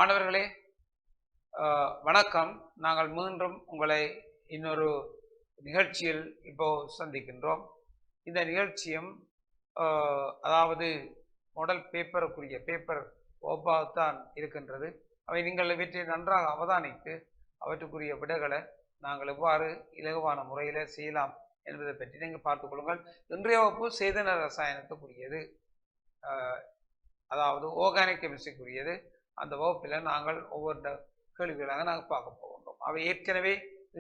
மாணவர்களே, வணக்கம். நாங்கள் மீண்டும் உங்களை இன்னொரு நிகழ்ச்சியில் இப்போ சந்திக்கின்றோம். இந்த நிகழ்ச்சியும் அதாவது மாடல் பேப்பருக்குரிய பேப்பர் ஓப்பாகத்தான் இருக்கின்றது. அவை நீங்கள் இவற்றை நன்றாக அவதானித்து அவற்றுக்குரிய விடைகளை நாங்கள் எவ்வாறு இலகுவான முறையில் செய்யலாம் என்பதை பற்றி நீங்கள் பார்த்துக் கொள்ளுங்கள். இன்றைய வகுப்பு சேதன ரசாயனத்துக்குரியது, அதாவது ஆர்கானிக் கெமிஸ்ட்ரிக்குரியது. அந்த வகுப்பில் நாங்கள் ஒவ்வொரு கேள்விகளாக நாங்கள் பார்க்க போகின்றோம். அவை ஏற்கனவே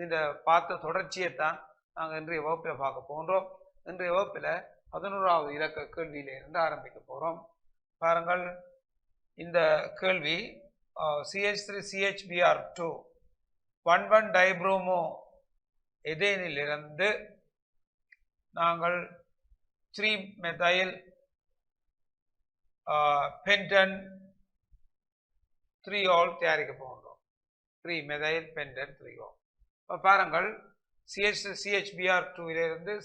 இந்த பார்த்த தொடர்ச்சியைத்தான் நாங்கள் இன்றைய வகுப்பில் பார்க்க போகின்றோம். இன்றைய வகுப்பில் 11வது இலக்க கேள்வியிலிருந்து ஆரம்பிக்க போகிறோம். பாருங்கள், இந்த கேள்வி CH3CHBr2 1,1 டைப்ரோமோ எதேனிலிருந்து நாங்கள் 3-மெதைல் பென்டன் 3-ஆல் தயாரிக்க போகின்றோம். 3-மெதைல் பென்டன் 3-ஆல். இப்போ பாருங்கள், CH3CHBr2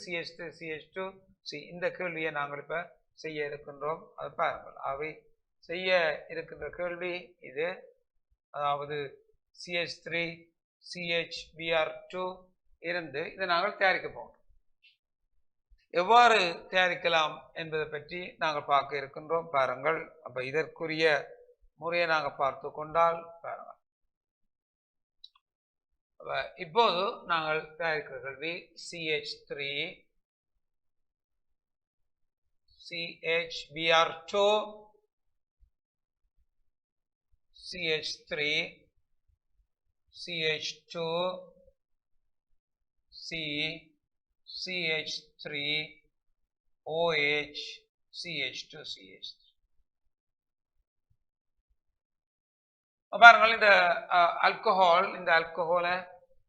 CH3CH2C இந்த கேள்வியை நாங்கள் இப்போ செய்ய இருக்கின்றோம். அது பாருங்கள், அவை செய்ய இருக்கின்ற கேள்வி இது. அதாவது CH3CHBr2 இருந்து இதை நாங்கள் தயாரிக்க போகிறோம். எவ்வாறு தயாரிக்கலாம் என்பதை பற்றி நாங்கள் பார்க்க இருக்கின்றோம். பாருங்கள், அப்போ இதற்குரிய முறையை நாங்கள் பார்த்து கொண்டால் பாருங்கள், இப்போது நாங்கள் தயாரிக்கிற கேள்வி CH3CHBr2 CH3CH2C CH3OH CH2CH3. பாருங்கள், இந்த ஆல்கஹாலை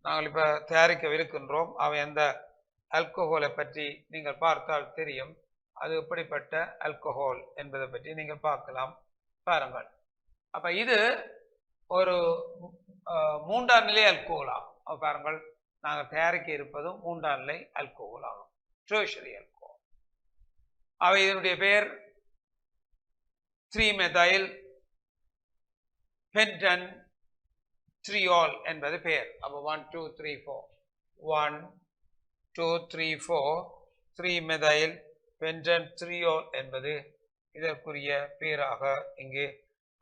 நாங்கள் இப்போ தயாரிக்கவிருக்கின்றோம். அவை அந்த ஆல்கஹாலை பற்றி நீங்கள் பார்த்தால் தெரியும், அது எப்படிப்பட்ட ஆல்கஹால் என்பதை பற்றி நீங்கள் பார்க்கலாம். பாருங்கள், அப்போ இது ஒரு 3ஆம் நிலை ஆல்கஹால் ஆகும். பாருங்கள், நாங்கள் தயாரிக்க இருப்பதும் 3ஆம் நிலை ஆல்கஹால் ஆகும், டெர்ஷரி ஆல்கஹால். அவை இதனுடைய பெயர் 3-மெதைல் பென்டன் 3-ஆல் என்பது பெயர். அப்போ 1 2 3 4 1 2 3 4 3-மெதைல் பென்டன் 3-ஆல் என்பது இதற்குரிய பெயராக இங்கே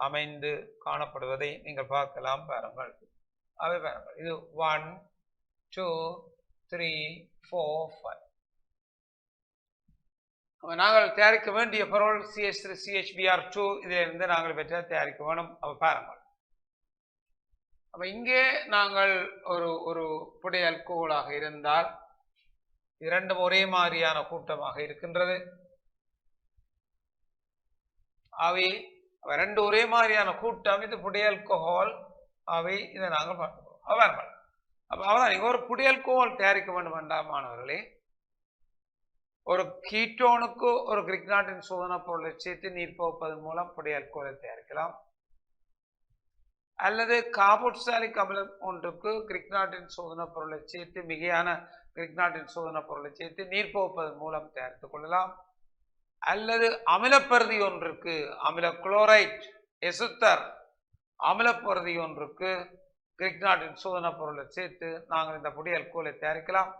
அமைந்து காணப்படுவதை நீங்கள் பார்க்கலாம். பாருங்கள், அவை பாருங்கள், இது 1 2 3 4 5. நாங்கள் தயாரிக்க வேண்டிய பொருள் CH3CHBr2 இதிலிருந்து நாங்கள் பெற்ற தயாரிக்க வேணும். அப்போ பாருங்கள், அப்போ இங்கே நாங்கள் ஒரு புடை ஆல்கஹாலாக இருந்தால் இரண்டும் ஒரே மாதிரியான கூட்டமாக இருக்கின்றது. அவை ரெண்டு ஒரே மாதிரியான கூட்டம், இது புடை ஆல்கஹால். அவை இதை நாங்கள் பார்க்கிறோம். பாருங்கள், அப்போ அதான் நீங்கள் ஒரு புடை ஆல்கஹால் தயாரிக்க வேண்டும் வேண்டாம் மாணவர்களே. ஒரு கீட்டோனுக்கு ஒரு கிரிக்னாட்டின் சோதனை பொருளை சேர்த்து நீர் போப்பதன் மூலம் புடை ஆல்கஹாலை தயாரிக்கலாம். அல்லது கார்பாக்சிலிக் அமிலம் ஒன்றுக்கு கிரிக்னாட்டின் சோதனை பொருளை சேர்த்து, மிகையான கிரிக்னாட்டின் சோதனை பொருளை சேர்த்து நீர் போப்பதன் மூலம் தயாரித்துக் கொள்ளலாம். அல்லது அமிலப்பருதி ஒன்றுக்கு, அமில குளோரைட் எசுத்தர் அமிலப்பருதி ஒன்றுக்கு கிரிக்னாட்டின் சோதனை பொருளை சேர்த்து நாங்கள் இந்த புடை ஆல்கஹாலை தயாரிக்கலாம்.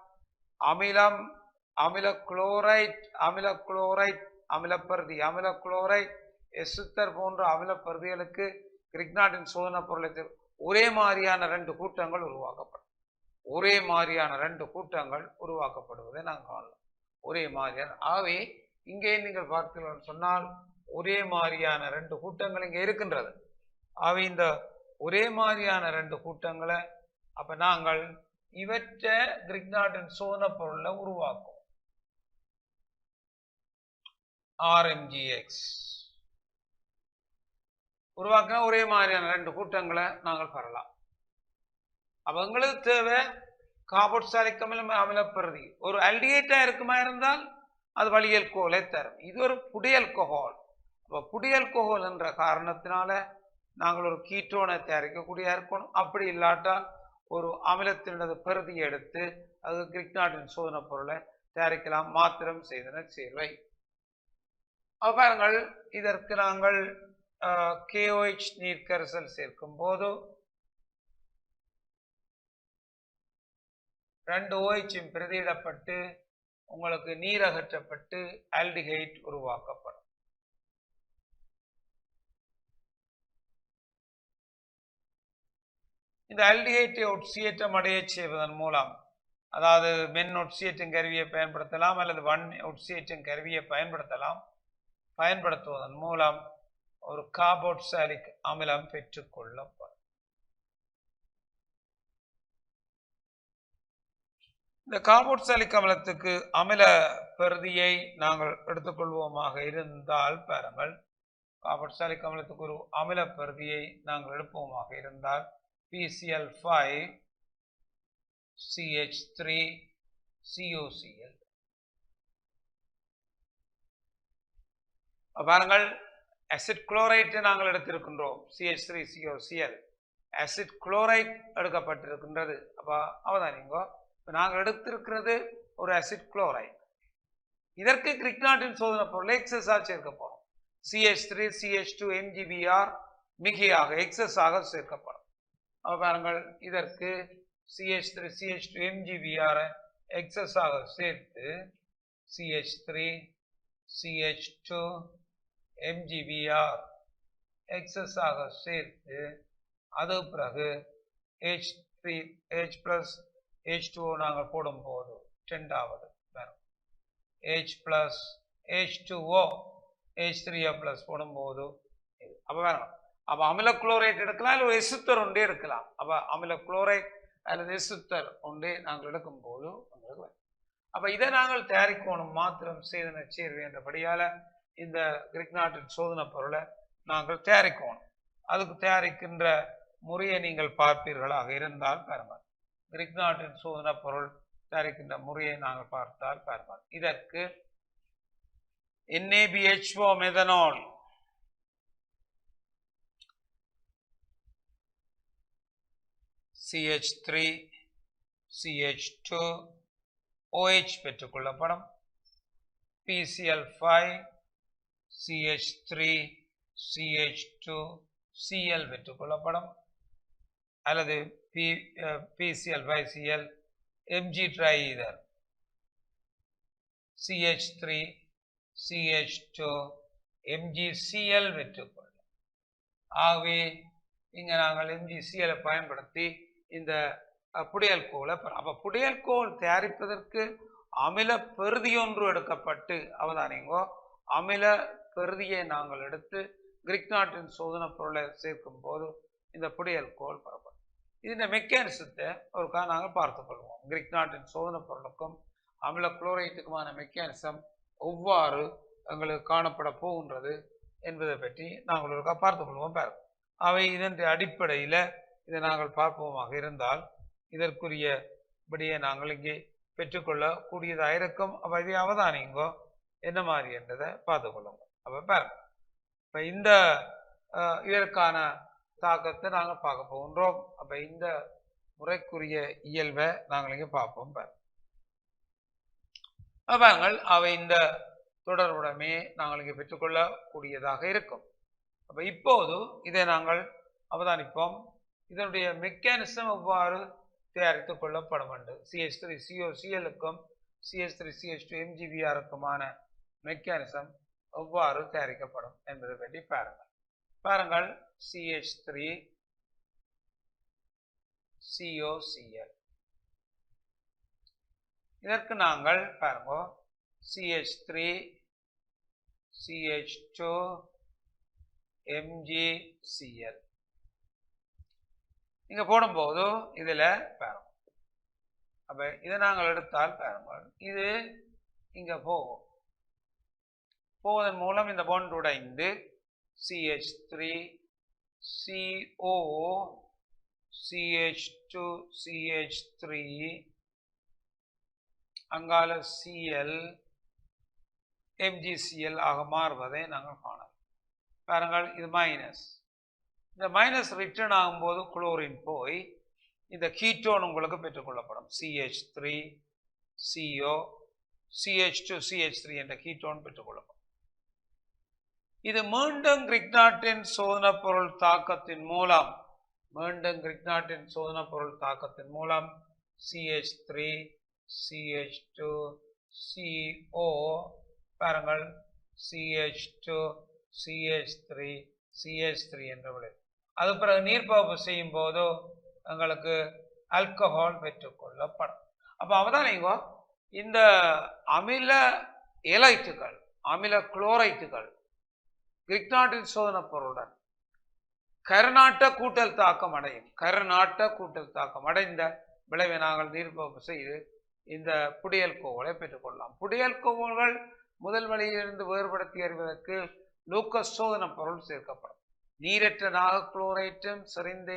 அமில குளோரைட் அமிலப்பருதி, அமில குளோரைட் எசுத்தர் போன்ற அமிலப்பருதிகளுக்கு கிரிக்னாட்டின் சோதனை பொருளை ஒரே மாதிரியான 2 கூட்டங்கள் உருவாக்கப்படும். ஒரே மாதிரியான 2 கூட்டங்கள் உருவாக்கப்படுவதை நாங்கள் காணலாம். ஒரே மாதிரியான, ஆகவே இங்கே நீங்கள் பார்த்தீர்கள் சொன்னால் ஒரே மாதிரியான 2 கூட்டங்கள் இங்கே இருக்கின்றது. ஆகவே இந்த ஒரே மாதிரியான 2 கூட்டங்களை அப்ப நாங்கள் இவற்றை கிரிக்னாட்டின் சோதனை பொருளை உருவாக்கும். RMGX உருவாக்கினா ஒரே மாதிரியான 2 கூட்டங்களை நாங்கள் பெறலாம். அப்ப எங்களுக்கு தேவை கார்பாக்சிலிக் அமிலப்பருதி. ஒரு ஆல்டிஹைடா இருக்குமா இருந்தால் அது வழி ஆல்கஹாலை தரும். இது ஒரு புடை ஆல்கஹால். அப்போ புடை ஆல்கஹால் என்ற காரணத்தினால நாங்கள் ஒரு கீட்டோனை தயாரிக்கக்கூடிய இருக்கணும். அப்படி இல்லாட்டால் ஒரு அமிலத்தினது பருதியை எடுத்து அது கிரிக்னாட்டின் சோதனை பொருளை தயாரிக்கலாம். மாத்திரம் செய்தன சேர்வை. பாருங்கள், இதற்கு நாங்கள் KOH நீர் கரைசல் சேர்க்கும் போது 2 OH பிரதியிடப்பட்டு உங்களுக்கு நீர் அகற்றப்பட்டு ஆல்டிஹைட் உருவாக்கப்படும். இந்த ஆல்டிஹைட்டை ஒட்சியேற்றம் அடைய செய்வதன் மூலம், அதாவது மென் ஒட்சியேற்றும் கருவியை பயன்படுத்தலாம் அல்லது ஒட்சியேற்றும் கருவியை பயன்படுத்துவதன் மூலம் ஒரு கார்பாக்சிலிக் அமிலம் பெற்றுக்கொள்ளப்படும். இந்த கார்பாக்சிலிக் அமிலத்துக்கு அமில பெறுதியை நாங்கள் எடுத்துக்கொள்வோமாக இருந்தால் பாருங்கள், கார்பாக்சிலிக் அமிலத்துக்கு ஒரு அமில பெறுதியை நாங்கள் எடுப்போமாக இருந்தால் PCl5 CH3 COCl. பாருங்கள், அசிட் குளோரைட் நாங்கள் எடுத்திருக்கின்றோம், CH3 COCl. அசிட் குளோரைட் எடுக்கப்பட்டிருக்கின்றது. அப்ப அவதானிங்கோ, நாங்கள் எடுத்திருக்கிறது ஒரு அசிட் குளோரைட். இதற்கு கிரிக்னாட்டின் சோதனை பொருள் எக்ஸஸா சேர்க்க போறோம். CH3 CH2 MgBr மிகையாக எக்ஸஸாக சேர்க்கப்படும். பாருங்கள், இதற்கு CH3 CH2 MgBr எக்ஸஸாக சேர்த்து CH3 CH2 MgBr எக்ஸஸாக சேர்த்து அது பிறகு H plus H2O நாங்கள் போடும்போது இரண்டாவது வரும். H plus H2O H3O plus போடும்போது அப்ப வேணும். அப்ப அமில குளோரைட் எடுக்கலாம், இல்லை ஒரு எசுத்தர் ஒன்றே எடுக்கலாம். அப்ப அமில குளோரைட் அல்லது எசுத்தர் ஒன்றே நாங்கள் எடுக்கும் போது உங்களுக்கு வரும். அப்ப இதை நாங்கள் தயாரிக்கணும் மாத்திரம் சேதன சேர்வு என்றபடியால இந்த கிரிக்னாட்டின் சோதனை பொருளை நாங்கள் தயாரிக்கணும். அதுக்கு தயாரிக்கின்ற முறையை நீங்கள் பார்ப்பீர்களாக இருந்தால் பாருங்கள், கிரிக்னாட்டின் சோதனை பொருள் தயாரிக்கின்ற முறையை நாங்கள் பார்த்தால் பாருங்கள், இதற்கு NaBHO மெதனால் CH3 CH2 OH பெற்றுக்கொள்ளப்படும். PCl5 CH3 CH2 Cl பெற்றுக்கொள்ளப்படும். அல்லது PCl5Cl Mg ட்ரைஈதர் CH3 CH2 MgCl பெற்றுக்கொள்ளும். ஆகவே இங்கே நாங்கள் MgCl பயன்படுத்தி இந்த புடையல்கோலை அப்போ புடையல்கோல் தயாரிப்பதற்கு அமில பெறுதி ஒன்று எடுக்கப்பட்டு அவதானிங்கோ, அமில பெறுதியை நாங்கள் எடுத்து கிரிக்னாட்டின் சோதனை பொருளை சேர்க்கும் போது இந்த புடையல்கோல் பெறப்படும். இந்த மெக்கானிசத்தை ஒருக்கா நாங்கள் பார்த்துக் கொள்வோம். கிரிக்னாட்டின் சோதனை பொருளுக்கும் அமில குளோரைட்டுக்குமான மெக்கானிசம் எவ்வாறு எங்களுக்கு காணப்பட போகின்றது என்பதை பற்றி நாங்கள் ஒருக்கா பார்த்துக் கொள்வோம். பாருங்கள், அவை இதன் அடிப்படையில் இதை நாங்கள் பார்ப்போமாக இருந்தால் இதற்குரிய படியை நாங்கள் இங்கே பெற்றுக்கொள்ள கூடியதாக இருக்கும். அப்போ இதை அவதானிங்கோ என்ன மாதிரி என்றதை பார்த்துக்கொள்ளுங்க. அப்போ பாருங்க, இப்போ இந்த இதற்கான தாக்கத்தை நாங்கள் பார்க்க போகின்றோம். அப்போ இந்த முறைக்குரிய இயல்பை நாங்கள் இங்கே பார்ப்போம். பாருங்கள், அவை இந்த தொடர்புடமே நாங்கள் இங்கே பெற்றுக்கொள்ளக்கூடியதாக இருக்கும். அப்போ இப்போது இதை நாங்கள் அவதானிப்போம். இதனுடைய மெக்கானிசம் எவ்வாறு தயாரித்துக் கொள்ளப்படும் என்று CH3 COClக்கும் CH3 CH2 MgBrக்குமான மெக்கானிசம் எவ்வாறு தயாரிக்கப்படும் என்பதை பற்றி பாருங்கள். CH3 COCl இதற்கு நாங்கள் பாருங்க CH3 CH2 MgCl இங்க போடும்போது இதுல பாருங்க. அப்ப இதை நாங்கள் எடுத்தால் பாருங்க, இது இங்க போவதன் மூலம் இந்த பாண்ட் உடைந்து CH3 CO CH2 CH3 அங்கால Cl MgCl ஆக மாறுவதை நாங்கள் காணலாம். பாருங்கள், இது மைனஸ். இந்த மைனஸ் ரிட்டர்ன் ஆகும்போது குளோரின் போய் இந்த கீட்டோன் உங்களுக்கு பெற்றுக்கொள்ளப்படும். CH3 CO CH2 CH3 என்ற கீட்டோன் பெற்றுக்கொள்ளப்படும். இது மீண்டும் கிரிக்னாட்டின் சோதனை பொருள் தாக்கத்தின் மூலம் CH3 CH2 CO பாருங்கள் CH2 CH3 என்ற விளைவு. அது பிறகு நீர்ப்பகுப்பு செய்யும் போது எங்களுக்கு ஆல்கஹால் பெற்றுக்கொள்ளப்படும். அப்ப அவதானிங்க, இந்த அமில எலைட்டுகள், அமில குளோரைட்டுகள் கிரிக்னாட்டின் சோதனை பொருளுடன் கரநாட்ட கூட்டல் தாக்கம் அடைந்த விளைவை நாங்கள் நீர்ப்பகுப்பு செய்து இந்த புடியல் கோவலை பெற்றுக்கொள்ளலாம். புடியல் கோவல்கள் முதல் வழியிலிருந்து வேறுபடுத்தி அறிவதற்கு லூக்கஸ் சோதனை பொருள் சேர்க்கப்படும். நீரற்ற நாக குளோரைட்டும் செறிந்து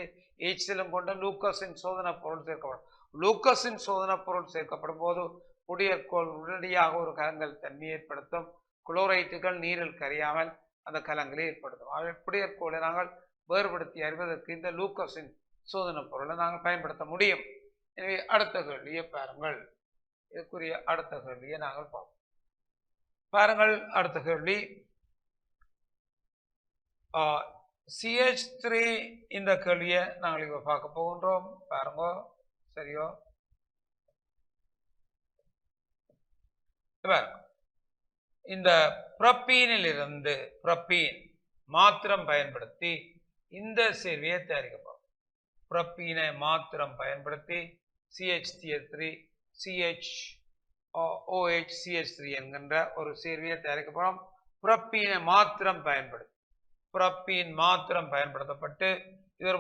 எச்சிலும் கொண்ட லூக்கஸின் சோதனை பொருள் சேர்க்கப்படும். லூக்கஸின் சோதனை பொருள் சேர்க்கப்படும் போது புடியற்கோள் உடனடியாக ஒரு கலங்கல் தன்மை ஏற்படுத்தும். குளோரைட்டுகள் நீரில் கரையாமல் அந்த கலங்களை ஏற்படுத்தும். புடியற்கோளை நாங்கள் வேறுபடுத்தி அறிவதற்கு இந்த லூக்கஸின் சோதனை பொருளை நாங்கள் பயன்படுத்த முடியும். எனவே அடுத்த கேள்வியை பாருங்கள். இதுக்குரிய அடுத்த கேள்வியை நாங்கள் பார்ப்போம். பாருங்கள், அடுத்த கேள்வி CH3 இந்த கேள்வியை நாங்கள் இப்ப பார்க்க போகின்றோம். பாருங்க, சரியோ? இந்த புரோப்பீனிலிருந்து புரோப்பீன் மாத்திரம் பயன்படுத்தி இந்த சேர்வையை தயாரிக்கப்படும். புரோப்பீனை மாத்திரம் பயன்படுத்தி CH3 CH3 என்கின்ற ஒரு சேர்வையை தயாரிக்கப்படும். புரோப்பீனை மாத்திரம் பயன்படுத்தப்பட்டு இது ஒரு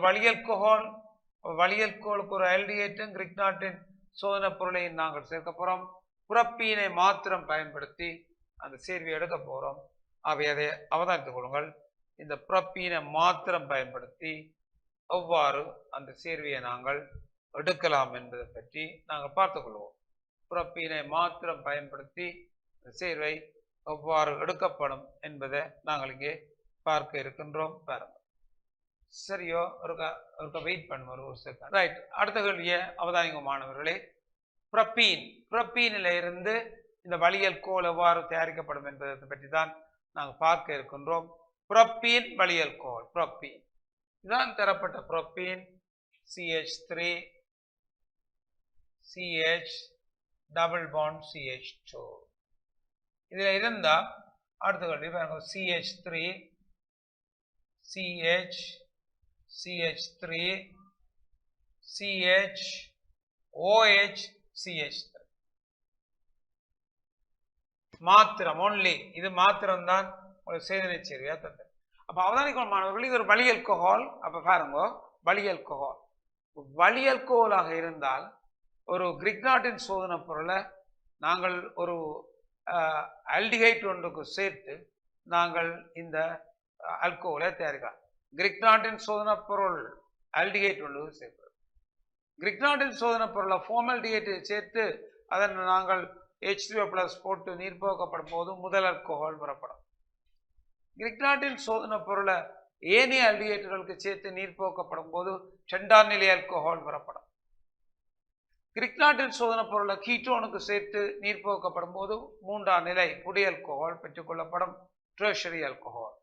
வளியல்கோளுக்கு ஒரு ஆல்டிஹைடும் கிரிக்னாட்டின் சோதனை பொருளையும் நாங்கள் சேர்க்க போறோம். புரோப்பீனை மாத்திரம் பயன்படுத்தி அந்த சேர்வையை எடுக்க போறோம். அவை அதை அவதானித்துக் கொள்ளுங்கள். இந்த புரோப்பீனை மாத்திரம் பயன்படுத்தி எவ்வாறு அந்த சேர்வையை நாங்கள் எடுக்கலாம் என்பதை பற்றி நாங்கள் பார்த்துக் கொள்வோம். புரோப்பீனை மாத்திரம் பயன்படுத்தி சேர்வை எவ்வாறு எடுக்கப்படும் என்பதை நாங்கள் இங்கே பார்க்க இருக்கின்றோம். பாருங்க, சரியோ? ஒரு வெயிட் பண்ணுவோம் ஒரு செகண்ட். ரைட், அடுத்த கேள்வியை அவதானிங்க மாணவர்களே. புரோப்பீனில இருந்து இந்த வளியல்கோள் எவ்வாறு தயாரிக்கப்படும் என்பதை பற்றி தான் நாங்கள் பார்க்க இருக்கின்றோம். புரோப்பீன் வளியல்கோள், புரோப்பீன் இதான் தரப்பட்ட propene CH3 CH double bond CH2 இதுல இருந்தா அடுத்த கேள்வி பாருங்க. CH3 CH3 OH CH3 மாத்திரம் ஒன்லி, இது மாத்திரம் தான் ஒரு சேதனை சேர்வையா தந்தது. அப்ப அவதானிக்கும் மாணவர்கள், இது ஒரு வளியல்கோஹால். அப்ப பாருங்க, வளியல்கோஹாலாக இருந்தால் ஒரு கிரிக்னாட்டின் சோதனை பொருளை நாங்கள் ஒரு ஆல்டிஹைட் ஒன்றுக்கு சேர்த்து நாங்கள் இந்த ஆல்கோஹாலை தயாரிக்கலாம். கிரிக்னாட்டின் சோதனை பொருள் ஆல்டிஹைட் ஒன்றுக்கு சேர்க்கிறது. கிரிக்னாட்டின் சோதனை பொருளை ஃபார்மால்டிஹைட்டை சேர்த்து அதன் நாங்கள் H2O+ போட்டு நீர்ப்போக்கப்படும் போது முதல் ஆல்கோஹால் பெறப்படும். கிரிக்னாட்டின் சோதனை பொருளை ஏனைய ஆல்டிஹைட்டுகளுக்கு சேர்த்து நீர்ப்போக்கப்படும் போது இரண்டாம் நிலை ஆல்கோஹால் பெறப்படும். கிரிக்னாட்டின் சோதனை பொருளை கீட்டோனுக்கு சேர்த்து நீர்ப்போக்கப்படும் போது மூன்றாம் நிலை புடியல்கோஹால் பெற்றுக்கொள்ளப்படும், டெர்ஷரி ஆல்கோஹால்.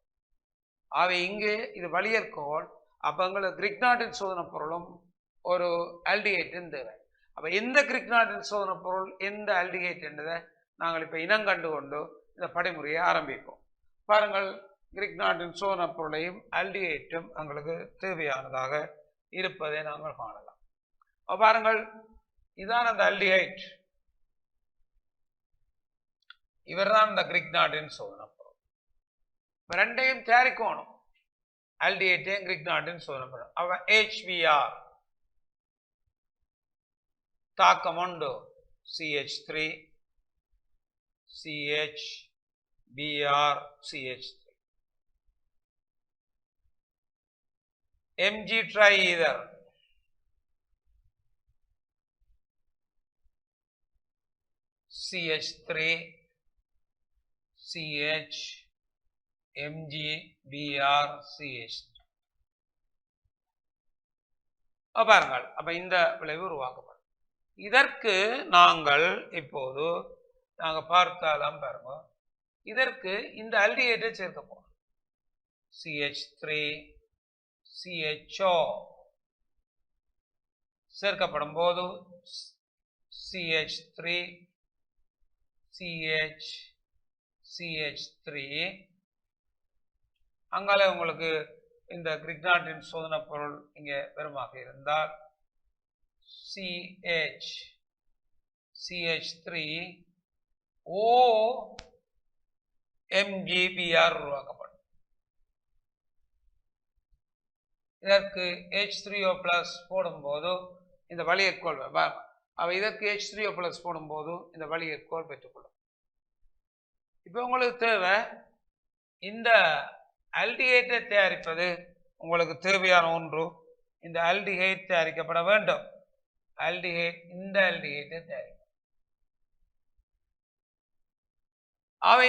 ஆகவே இங்கே இது வளியல்கோஹால். அப்ப எங்களுக்கு கிரிக்னாட்டின் சோதனை பொருளும் ஒரு ஆல்டிஹைட்டும் தேவை. அப்ப எந்த கிரிக்னாட்டின் சோதனை பொருள் எந்த ஆல்டிஹைட் என்பதை நாங்கள் இப்ப இனங்கண்டு கொண்டு இந்த படிமுறையை ஆரம்பிப்போம். பாருங்கள், கிரிக்னாட்டின் சோதனை பொருளையும் ஆல்டிஹைட்டும் எங்களுக்கு தேவையானதாக இருப்பதை நாங்கள் காணலாம். பாருங்கள், இதான் அந்த ஆல்டிஹைட், இவர்தான் இந்த கிரிக்னாட்டின் சோதனை பொருள். ரெண்டையும் தயாரிக்கணும், ஆல்டிஹைட்டையும் கிரிக்னாட்டின் சோதனை பொருள். அவ HBr தாக்கம் உண்டு, CH3 CH CH3 Mg triether CH3 CH MgBr CH3. பாருங்கள், அப்ப இந்த விளைவு உருவாக்கப்படும். இதற்கு நாங்கள் இப்போது பார்த்தாலும் பாருங்க, இதற்கு இந்த ஆல்டிஹைட்டை சேர்க்க போறோம். CH3 CHO சேர்க்கப்படும் போது CH3 CH CH3 அங்கால உங்களுக்கு இந்த கிரிக்னாட்டின் சோதனை பொருள் இங்கே வெறுமாக இருந்தால் CH CH3 O MgBr உருவாக்கப்படும். இதற்கு H3O+ போடும்போது இந்த வளியற்கோள் இதற்கு H3O+ போடும்போது இந்த வளியற்கோள் பெற்றுக்கொள்ளும். இப்போ உங்களுக்கு தேவை இந்த ஆல்டிஹைடை தயாரிப்பது உங்களுக்கு தேவையான ஒன்று. இந்த ஆல்டிஹைட் தயாரிக்கப்பட வேண்டும். ஆல்டிஹைட் இந்த ஆல்டிஹைட்டை தயாரிக்கும்.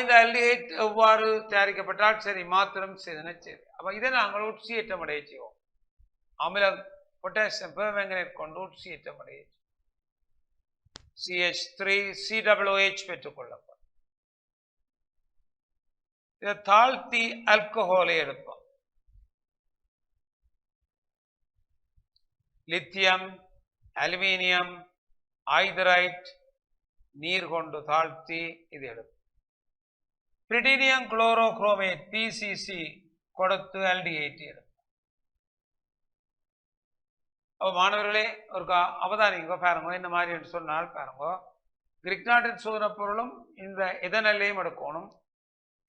இந்த ஆல்டிஹைட் எவ்வாறு தயாரிக்கப்பட்டால் சரி மாத்திரம் செய்தன சரி. அப்ப இதை நாங்கள் உட்சியேற்றம் அடைய செய்வோம். அமிலம் பொட்டாசியம் பெர்மேங்கனேட் கொண்டு உட்சியேற்றம் அடைய CH3 COOH பெற்றுக்கொள்ளப்படும். இதை தாழ்த்தி ஆல்கஹாலை எடுப்போம். லித்தியம் அலுமினியம் ஐதரைட் நீர் கொண்டு தாழ்த்தி இது எடுப்போம். பிரிடினியம் குளோரோகுரோமேட் PCC கொடுத்து ஆல்டிஹைட் எடுப்போம். மாணவர்களே ஒரு அவதானிங்க பாருங்க. இந்த மாதிரி சொன்னால் பாருங்க, கிரிக்னாட்டின் சோதனை பொருளும் இந்த எதனல்லையும் எடுக்கணும்.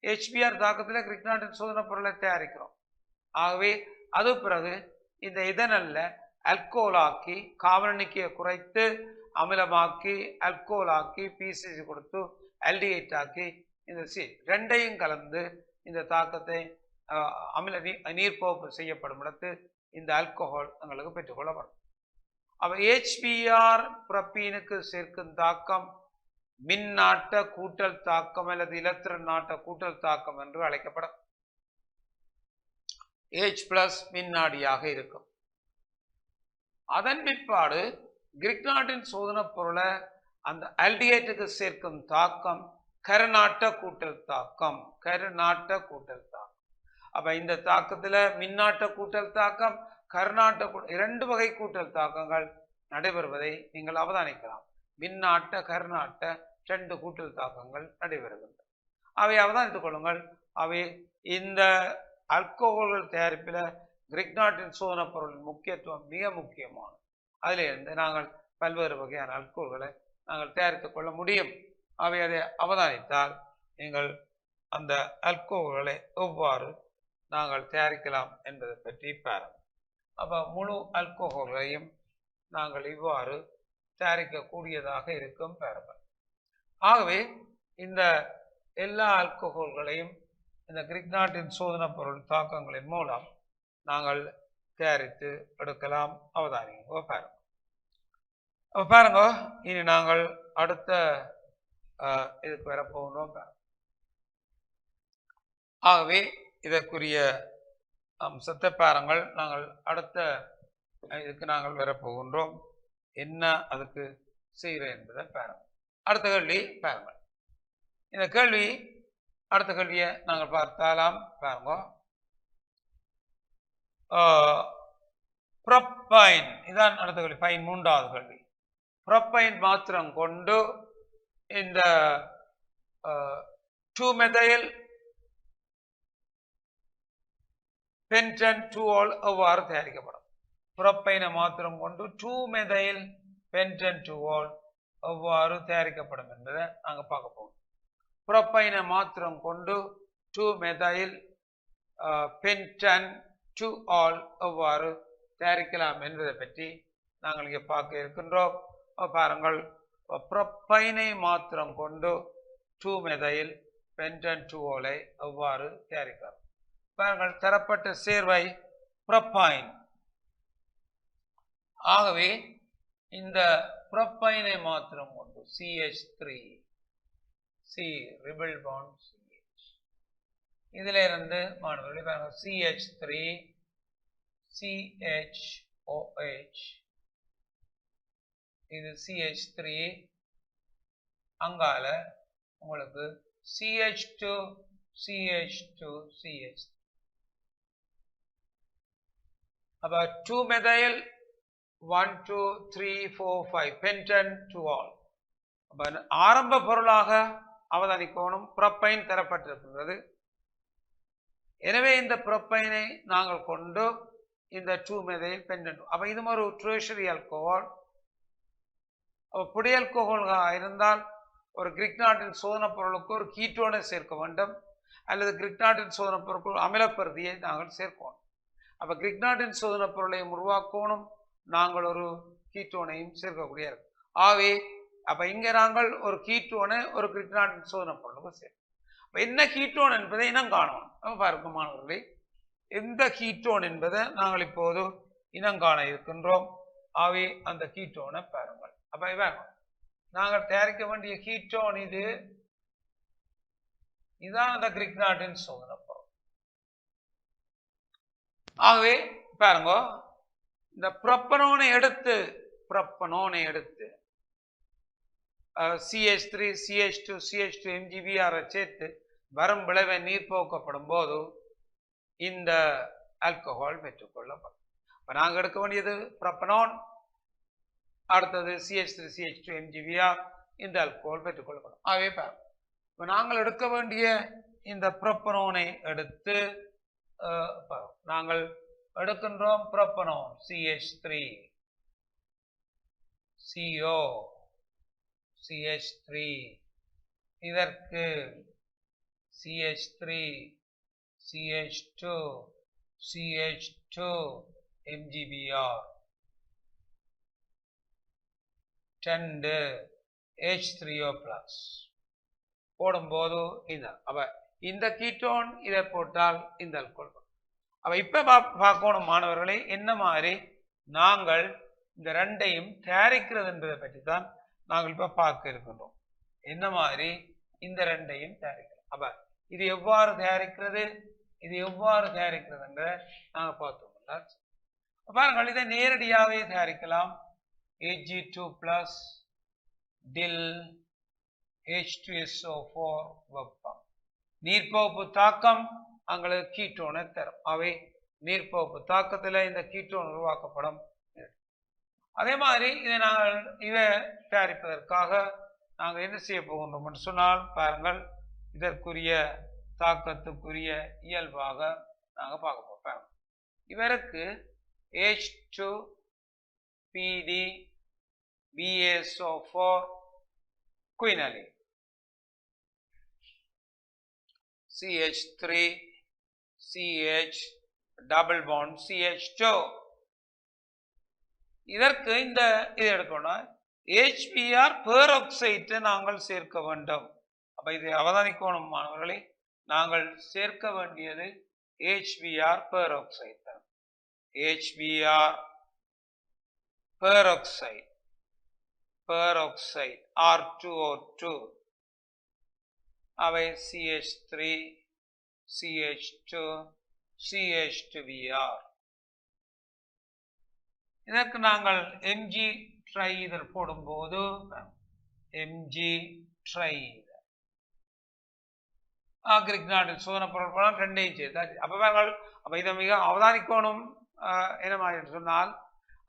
HBr தாக்கத்தில் கிரிக்னாட்டின் சோதனை பொருளை தயாரிக்கிறோம். ஆகவே அது பிறகு இந்த இதனல்ல அல்கோலாக்கி கார்பனிக்கை குறைத்து அமிலமாக்கி அல்கோலாக்கி PCC கொடுத்து ஆல்டிஹைட் ஆக்கி இந்த ரெண்டையும் கலந்து இந்த தாக்கத்தை அமில நீர்ப்போக்கு செய்யப்படும் இடத்து இந்த ஆல்கஹால் எங்களுக்கு பெற்றுக்கொள்ளப்படும். அப்ப HBr புரோப்பீனுக்கு சேர்க்கும் தாக்கம் மின்னாட்ட கூட்டல் தாக்கம் அல்லது இலத்திரன் நாட்ட கூட்டல் தாக்கம் என்று அழைக்கப்படும். H+ மின்னாடியாக இருக்கும். அதன் பிற்பாடு கிரிக்னாட்டின் சோதனை பொருளை அந்த ஆல்டிஹைட்டுக்கு சேர்க்கும் தாக்கம் கரநாட்ட கூட்டல் தாக்கம். கரநாட்ட கூட்டல் தாக்கம். அப்ப இந்த தாக்கத்துல மின்னாட்ட கூட்டல் தாக்கம் கரநாட்ட இரண்டு வகை கூட்டல் தாக்கங்கள் நடைபெறுவதை நீங்கள் அவதானிக்கலாம். மின்னாட்ட கரநாட்ட ரெண்டு கூட்டல் தாக்கங்கள் நடைபெறுகின்றன. அவை அவதானித்துக் கொள்ளுங்கள். அவை இந்த ஆல்கஹால்கள் தயாரிப்பில் கிரிக்னாட்டின் சோதனை பொருளின் முக்கியத்துவம் மிக முக்கியமானது. அதிலிருந்து நாங்கள் பல்வேறு வகையான ஆல்கஹால்களை நாங்கள் தயாரித்துக் கொள்ள முடியும். அவை அதை அவதானித்தால் நீங்கள் அந்த ஆல்கஹால்களை எவ்வாறு நாங்கள் தயாரிக்கலாம் என்பதை பற்றி பாருங்கள். அப்ப முழு ஆல்கஹால்களையும் நாங்கள் இவ்வாறு தயாரிக்கக்கூடியதாக இருக்கும் பாருங்கள். ஆகவே இந்த எல்லா ஆல்கஹால்களையும் இந்த கிரிக்னாட்டின் சோதனை பொருள் தாக்கங்களின் மூலம் நாங்கள் தயாரித்து எடுக்கலாம். அவதானிங்க பாருங்க. பாருங்க, இனி நாங்கள் அடுத்த இதுக்கு வரப்போகிறோம். ஆகவே இதற்குரிய அம்சத்தை பாருங்கள். நாங்கள் அடுத்த இதுக்கு நாங்கள் வரப்போகின்றோம். என்ன அதுக்கு செய்கிறேன் என்பதை பாருங்கள். அடுத்த கேள்வி பாருங்கள். இந்த கேள்வி அடுத்த கேள்வியை நாங்கள் பார்த்தாலாம். பாருங்க, புரோப்பைன் இதான் அடுத்த கேள்வி. பைன் மூன்றாவது கேள்வி. புரோப்பைன் மாத்திரம் கொண்டு இந்த 2-methyl pentane 2-ol எவ்வாறு தயாரிக்கப்படும்? புரோப்பைனை மாத்திரம் கொண்டு 2-methyl pentane 2-ol எவ்வாறு தயாரிக்கப்படும் என்பதை நாங்கள் பார்க்க போகிறோம். புரோப்பைனை மாத்திரம் கொண்டு 2-methyl pentane 2-ol எவ்வாறு தயாரிக்கலாம் என்பதை பற்றி நாங்கள் இங்கே பார்க்க இருக்கின்றோம். பாருங்கள், புரோப்பைனை மாத்திரம் கொண்டு 2-methyl pentane 2-ol எவ்வாறு தயாரிக்கலாம். பாருங்கள், தரப்பட்ட சேர்வை புரோப்பைன். ஆகவே இந்த புரோப்பைனை மாத்திரம் கொண்டு CH3 C ரிபிள் பாண்ட் CH இதில் இருந்து மாணவர்களே பாருங்கள், CH3 CHOH இது CH3 அங்கால உங்களுக்கு CH2 CH2 CH அப்ப 2-methyl 1 2 3 4 5 pentan to all. அப்ப ஆரம்ப பொருளாக அவதானிக்கோணும் புரோப்பைன் தரப்பட்டிருக்கின்றது. எனவே இந்த புரோப்பைனை நாங்கள் கொண்டு இந்த 2-methyl pentan. அப்ப இது ஒரு tertiary alcohol. அப்ப புடி ஆல்கஹால் இருந்தால் ஒரு கிரிக்னாட்டின் சோதனை பொருளுக்கு ஒரு கீட்டோனை சேர்க்க வேண்டும், அல்லது கிரிக்னாட்டின் சோதனை பொருட்கள் அமிலப்பருதியை நாங்கள் சேர்க்கணும். அப்ப கிரிக்னாட்டின் சோதனை பொருளையும் உருவாக்கணும், நாங்கள் ஒரு கீட்டோனையும் சேர்க்கக்கூடிய இருக்கு. ஆகவே அப்ப இங்க நாங்கள் ஒரு கீட்டோனை ஒரு கிரிக்னாட்டின் சோதனை பொருளுக்கு சேர்க்கணும். என்ன கீட்டோன் என்பதை இனம் காணணும். பாருங்க மாணவர்களே, எந்த கீட்டோன் என்பதை நாங்கள் இப்போது இனங்காண இருக்கின்றோம். ஆகவே அந்த கீட்டோனை பாருங்கள். அப்ப இவன் நாங்கள் தயாரிக்க வேண்டிய கீட்டோன் இதுதான் அந்த கிரிக்னாட்டின் சோதனை பொருள். ஆகவே பாருங்க, இந்த புரோப்பனோனை எடுத்து CH3 CH2 CH2 MgBr சேர்த்து வரும் விளைவை நீர் போக்கப்படும் போது இந்த ஆல்கஹால் பெற்றுக்கொள்ளப்படும். இப்ப நாங்கள் எடுக்க வேண்டியது புரோப்பனோன், அடுத்தது CH3 CH2 MgBr, இந்த ஆல்கஹால் பெற்றுக்கொள்ளப்படும். ஆகவே பாருங்க, இப்ப நாங்கள் எடுக்க வேண்டிய இந்த புரோப்பனோனை எடுத்து நாங்கள் எடுக்கின்றோம். புரோப்பனோன் CH3 CO CH3, இதற்கு CH3 CH2 CH2 MgBr 10 H3O+ போடும்போது அப்ப இந்த கீட்டோன் இதை போட்டால் இந்த ஆல்கஹால். அப்ப இப்ப பார்க்கணும் மாணவர்களே, என்ன மாதிரி நாங்கள் இந்த ரெண்டையும் தயாரிக்கிறது என்பதை பற்றி தான் நாங்கள் இப்ப பார்க்க இருக்கின்றோம். என்ன மாதிரி இந்த ரெண்டையும் தயாரிக்கிறோம். அப்ப இது எவ்வாறு தயாரிக்கிறது என்ற நாங்க பார்த்தோம். பாருங்கள், இதை நேரடியாகவே தயாரிக்கலாம். Ag2+ டில் H2SO4 வெப்பம், நீர்ப்பகுப்பு தாக்கம் அங்களுக்கு கீட்டோனை தரும். அவை நீர்ப்பகுப்பு தாக்கத்தில் இந்த கீட்டோன் உருவாக்கப்படும். அதே மாதிரி இதை தயாரிப்பதற்காக நாங்கள் என்ன செய்ய போகின்றோம் என்று சொன்னால், பாருங்கள், இதற்குரிய தாக்கத்துக்குரிய இயல்பாக நாங்கள் பார்க்க போகிறோம். இவருக்கு H2PD BaSO4 quinolane, CH3 CH double bond CH2. இதற்கு இதை எடுக்கணும். HBr பெராக்சைட்டை நாங்கள் சேர்க்க வேண்டும். அப்ப இதை அவதானிக்கணும் மாணவர்களே, நாங்கள் சேர்க்க வேண்டியது HBr peroxide. HBr peroxide R2O2, அவை CH3 CH2 CH2Br. இதற்கு நாங்கள் Mg ட்ரைஈதர் போடும்போது Mg ட்ரைஈதர் கிரிக்னாட்டின் சோதனை பொருட்கள் ரெண்டையும் சேர்த்தாச்சு. அப்ப இதை மிக அவதானிக்கணும். என்ன மாதிரி சொன்னால்,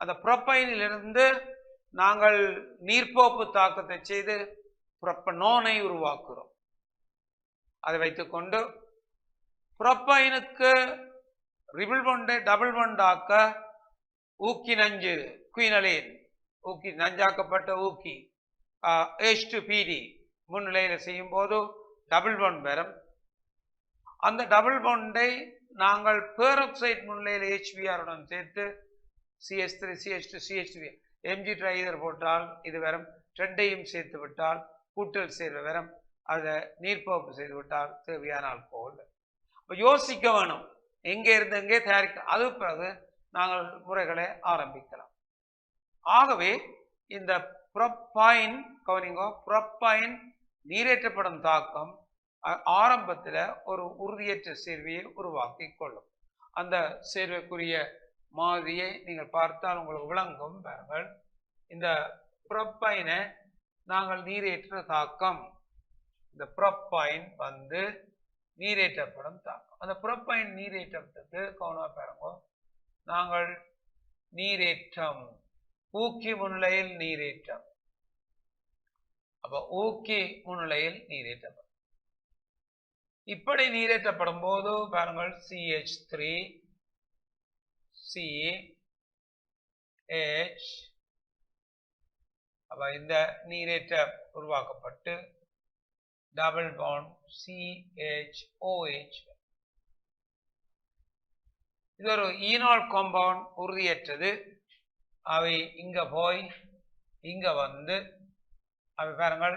அந்த புரோப்பைனிலிருந்து நாங்கள் நீர்ப்போப்பு தாக்கத்தை செய்து புரோப்பனோனை உருவாக்குறோம். அதை வைத்துக்கொண்டு புரோப்பைனுக்கு ரிபிள் பாண்டை டபுள் பாண்ட் ஆக்க ஊக்கி நஞ்சு குயினலேன், ஊக்கி நஞ்சாக்கப்பட்ட ஊக்கி H2PD முன்னிலையில் செய்யும் போது டபுள் பாண்ட் பெறும். அந்த டபுள் பாண்டை நாங்கள் பெராக்சைடு முன்னிலையில் HBr உடன் சேர்த்து CH3 CH2 CH2 Mg ட்ரைஈதர் போட்டால் இது வரும். ரெண்டையும் சேர்த்து விட்டால் கூட்டல் சேர்வு வரும். அதை நீர்ப்பகுப்பு செய்து விட்டால் தேவையான ஆல்கஹால். யோசிக்க வேணும், எங்கே இருந்து எங்கே தயாரிக்க, அது பிறகு நாங்கள் முறைகளை ஆரம்பிக்கலாம். ஆகவே இந்த புரோப்பைன் புரோப்பைன் நீரேற்றப்படும் தாக்கம் ஆரம்பத்தில் ஒரு உறுதியற்ற சேர்வையை உருவாக்கி கொள்ளும். அந்த சேர்வைக்குரிய மாதிரியை நீங்கள் பார்த்தால் உங்களுக்கு விளங்கும். பாருங்கள், இந்த புரோப்பைனை நாங்கள் நீரேற்ற தாக்கம், இந்த புரோப்பைன் நீரேற்றப்படும் தாக்கம். அந்த புரோப்பைன் நீரேற்றத்துக்கு கவனமாக பாருங்க, நாங்கள் நீரேற்றம், ஊக்கி முன்னிலையில் நீரேற்றம். அப்ப ஊக்கி முன்னிலையில் நீரேற்றப்படும். இப்படி நீரேற்றப்படும் போது பாருங்கள் CH3 CH, அப்ப இந்த நீரேற்றம் உருவாக்கப்பட்டு டபுள் பாண்ட் CHOH. இது ஒரு ஈனால் காம்பவுண்ட், உறுதியற்றது. அவை இங்க போய் இங்க வந்து அவை பாருங்கள்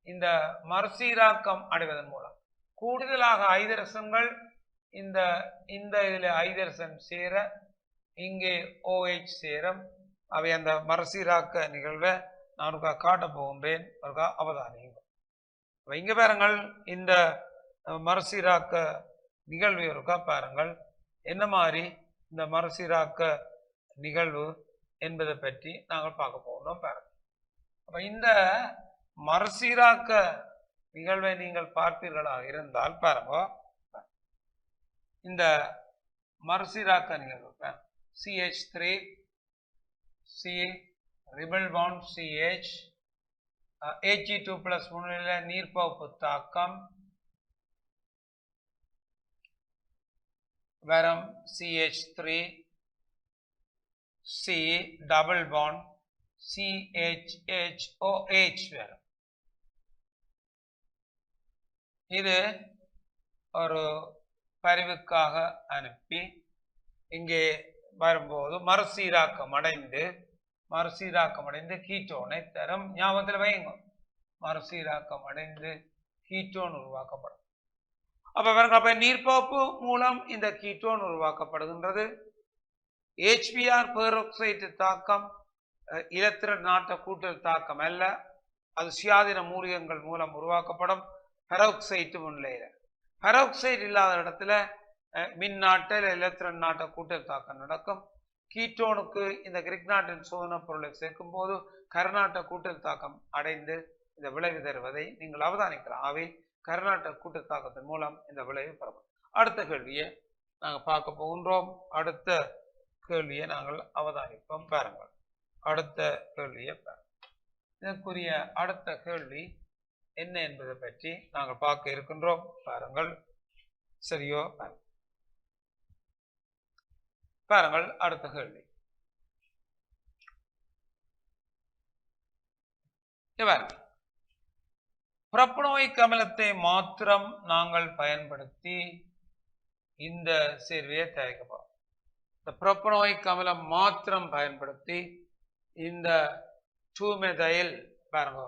இந்த மறுசீராக்கம் அடைவதன் மூலம் கூடுதலாக ஐதரசன்கள் இந்த இதில் ஐதரசன் சேர இங்கே OH சேரும். அவை அந்த மறுசீராக்க நிகழ்வை நான் காட்ட போகின்றேன், அவதானியுங்கள். இங்க பாருங்கள் இந்த மறுசீராக்க நிகழ்வு இருக்கா பாருங்கள் என்ன மாதிரி இந்த மறுசீராக்க நிகழ்வு என்பதை பற்றி நாங்கள் பார்க்க போகிறோம் பாருங்கள். அப்ப இந்த மறுசீராக்க நிகழ்வை நீங்கள் பார்ப்பீர்களாக இருந்தால் பாருங்க, இந்த மறுசீராக்க நிகழ்வு CH3 C rebel bond CH Hg2+ முன்னிலையில் நீர்ப்பகுப்பு தாக்கம் வரும் CH3 C double bond CHHOH வரும். இது ஒரு பரிவுக்காக அனுப்பி இங்கே வரும்போது மறுசீராக்கம் அடைந்து கீட்டோனை தரும். ஞாபகத்தில் வைங்க, மறுசீராக்கம் அடைந்து கீட்டோன் உருவாக்கப்படும். அப்ப நீர்ப்பகுப்பு மூலம் இந்த கீட்டோன் உருவாக்கப்படுகின்றது. HBr பெராக்சைடு தாக்கம் இலத்திரன் நாட்ட கூட்டல் தாக்கம் அல்ல, அது சுயாதீன மூலிகங்கள் மூலம் உருவாக்கப்படும். பெராக்சைடு முன்னிலையில், பெராக்சைடு இல்லாத இடத்துல மின்னாட்டல் இலத்திரன் நாட்ட கூட்டல் தாக்கம் நடக்கும். கீட்டோனுக்கு இந்த கிரிக்னாட்டின் சோதனை பொருளை சேர்க்கும் போது கர்நாட்ட கூட்டல் தாக்கம் அடைந்து இந்த விளைவு தருவதை நீங்கள் அவதானிக்கலாம். அவை கர்நாட்ட கூட்டல் தாக்கத்தின் மூலம் இந்த விளைவு பெறப்படும். அடுத்த கேள்வியை நாங்கள் பார்க்க போகின்றோம். அடுத்த கேள்வியை நாங்கள் அவதானிப்போம் பாருங்கள். அடுத்த கேள்வியை பாருங்கள். இதற்குரிய அடுத்த கேள்வி என்ன என்பதை பற்றி நாங்கள் பார்க்க இருக்கின்றோம் பாருங்கள். சரியோ பாருங்கள். அடுத்த கேள்வி புறப்புநோய்க் அமிலத்தை மாத்திரம் நாங்கள் பயன்படுத்தி இந்த சேர்வையை தயாரிக்க போறோம். இந்த புறப்புநோய்க் அமிலம் மாத்திரம் பயன்படுத்தி இந்த 2-methyl பாருங்க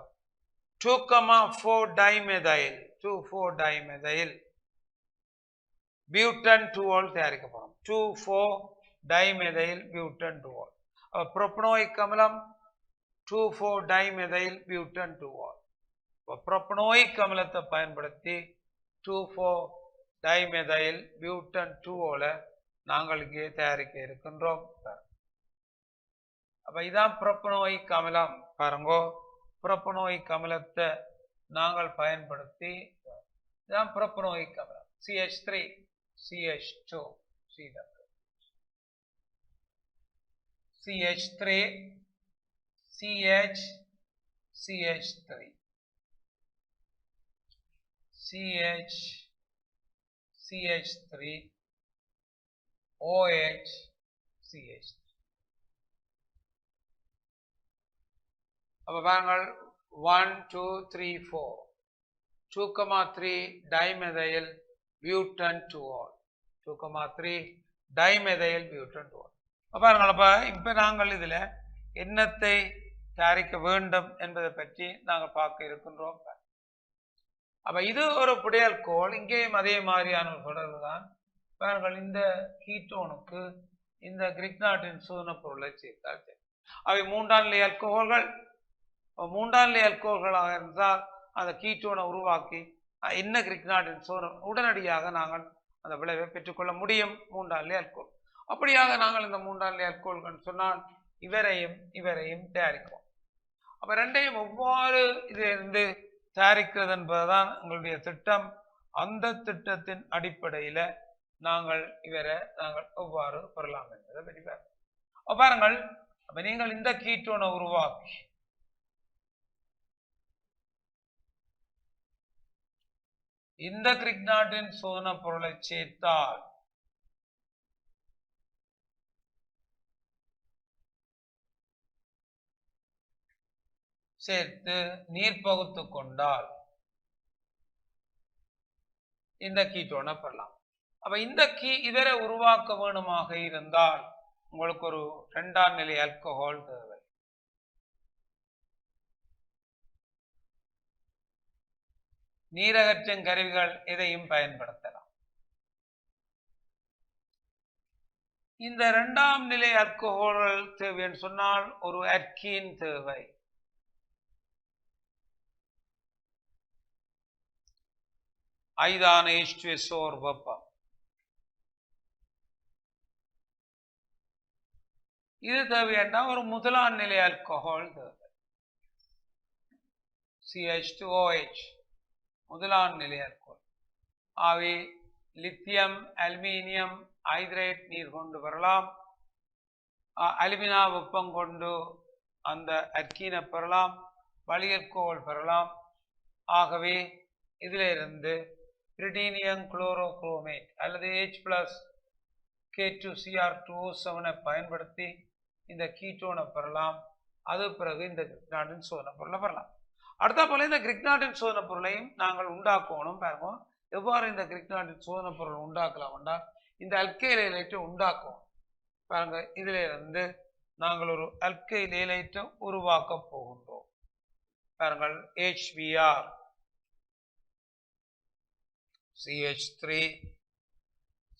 2,4-dimethyl 2,4-dimethyl பியூட்டன் 2-ol தயாரிக்க போறோம். 2,4-dimethyl butane 2-ol. புறப்புநோய்க் அமிலம் 2,4-dimethyl பியூட்டன் 2-ol. புறப்புநோய்க் அமிலத்தை பயன்படுத்தி 2,4-dimethyl பியூட்டன் 2-ol நாங்கள் இங்கே தயாரிக்க இருக்கின்றோம். அப்ப இதான் புறப்புநோய்க் அமிலம் பாருங்கோ. புறப்புநோய்க் அமிலத்தை நாங்கள் பயன்படுத்தி இதான் புறப்புநோய்க் அமிலம் CH3 CH2 CH3 CH CH3 CH CH3 OH CH3. அப்ப பாருங்கள் 1 2 3 4 2,3 dimethyl butane 2-ol 2,3 dimethyl butane 2-ol. பாருங்கள். அப்ப இப்ப நாங்கள் இதுல என்னத்தை தயாரிக்க வேண்டும் என்பதை பற்றி நாங்கள் பார்க்க இருக்கின்றோம். அப்ப இது ஒரு புடையல் கோள். இங்கேயும் அதே மாதிரியான ஒரு தொடர்பு தான். பாருங்கள், இந்த கீட்டோனுக்கு இந்த கிரிக்னாட்டின் சோதனை பொருளை சேர்த்தால் அவை 3ஆம் நிலை அல்கோஹோல்கள். 3ஆம் நிலை அல்கோஹோல்களாக இருந்தால் அந்த கீட்டோனை உருவாக்கி என்ன கிரிக்னாட்டின் சோதனை உடனடியாக நாங்கள் அந்த விளைவை பெற்றுக்கொள்ள முடியும். 3ஆம் நிலை அல்கோஹோல். அப்படியாக நாங்கள் இந்த 3ஆம் நிலை அல்கோஹோல்கள் சொன்னால் இவரையும் தயாரிப்போம். அப்ப ரெண்டையும் எவ்வாறு இதிலிருந்து தயாரிக்கிறது என்பதுதான் எங்களுடைய திட்டம். அந்த திட்டத்தின் அடிப்படையில நாங்கள் இவரை நாங்கள் எவ்வாறு பெறலாம் என்பதை பற்றி பார்ப்போம். பாருங்கள், அப்ப நீங்கள் இந்த கீட்டோனை உருவாக்கி இந்த கிரிக்னாட்டின் சோதனை பொருளை சேர்த்தால் சேர்த்து நீர் பகுத்து கொண்டால் இந்த கீட்டோனை பெறலாம். அப்ப இந்த இதரை உருவாக்க வேணுமாக இருந்தால் உங்களுக்கு ஒரு 2ஆம் நிலை ஆல்கஹால் தேவை. நீரகற்றும் கருவிகள் இதையும் பயன்படுத்தலாம். இந்த 2ஆம் நிலை ஆல்கஹால்கள் தேவைன்னு சொன்னால் ஒரு அல்கீன் தேவை. ஐதான H2SO வெப்பம். இது தேவைன்னா ஒரு முதலாம் நிலை ஆல்கஹால் தேவை. CH2OH முதலாம் நிலை ஆல்கஹால். ஆகவே லித்தியம் அலுமினியம் ஹைட்ரேட் நீர் கொண்டு வரலாம். அலுமினா வெப்பம் கொண்டு அந்த அல்கீனை பெறலாம், வளியல்கோல் பெறலாம். ஆகவே இதிலிருந்து பிரிடீனியம் குளோரோகுரோமேட் அல்லது H+K2Cr2O7 பயன்படுத்தி இந்த கீட்டோனை பெறலாம். அது பிறகு இந்த கிரிக்னாட்டின் சோதனை பொருளை பெறலாம். அடுத்த போல இந்த கிரிக்னாட்டின் சோதனை பொருளையும் நாங்கள் உண்டாக்கணும். பாருங்க, எவ்வாறு இந்த கிரிக்னாட்டின் சோதனை பொருள் உண்டாக்கலாம்டா இந்த அல்கைல் ஏலைட்டை உண்டாக்குவோம். பாருங்க, இதுல இருந்து நாங்கள் ஒரு அல்கைல் ஏலைட்டை உருவாக்க போகின்றோம். பாருங்கள், HBr CH3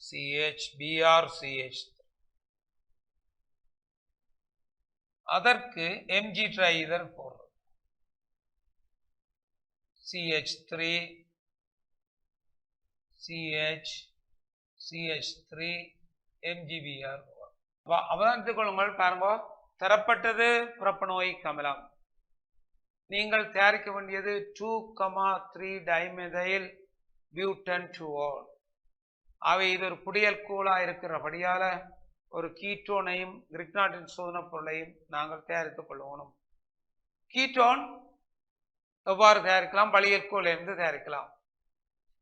CHBr CH3. அதற்கு Mg ட்ரைதர் போடுறோம். CH3 CH CH3 MgBr. அவதானித்துக் கொள்ளுங்கள். பாருங்க, தரப்பட்டது புரப்பனோயிக் அமிலம். நீங்கள் தயாரிக்க வேண்டியது 2,3 டைமெதைல் பியூட்டன் 2-ol. அவை இது ஒரு புடியல்கோலா இருக்கிறபடியால ஒரு கீட்டோனையும் கிரிக்னாட்டின் சோதனை பொருளையும் நாங்கள் தயாரித்துக் கொள்ளணும். கீட்டோன் எவ்வாறு தயாரிக்கலாம்? வளியல்கோல் இருந்து தயாரிக்கலாம்.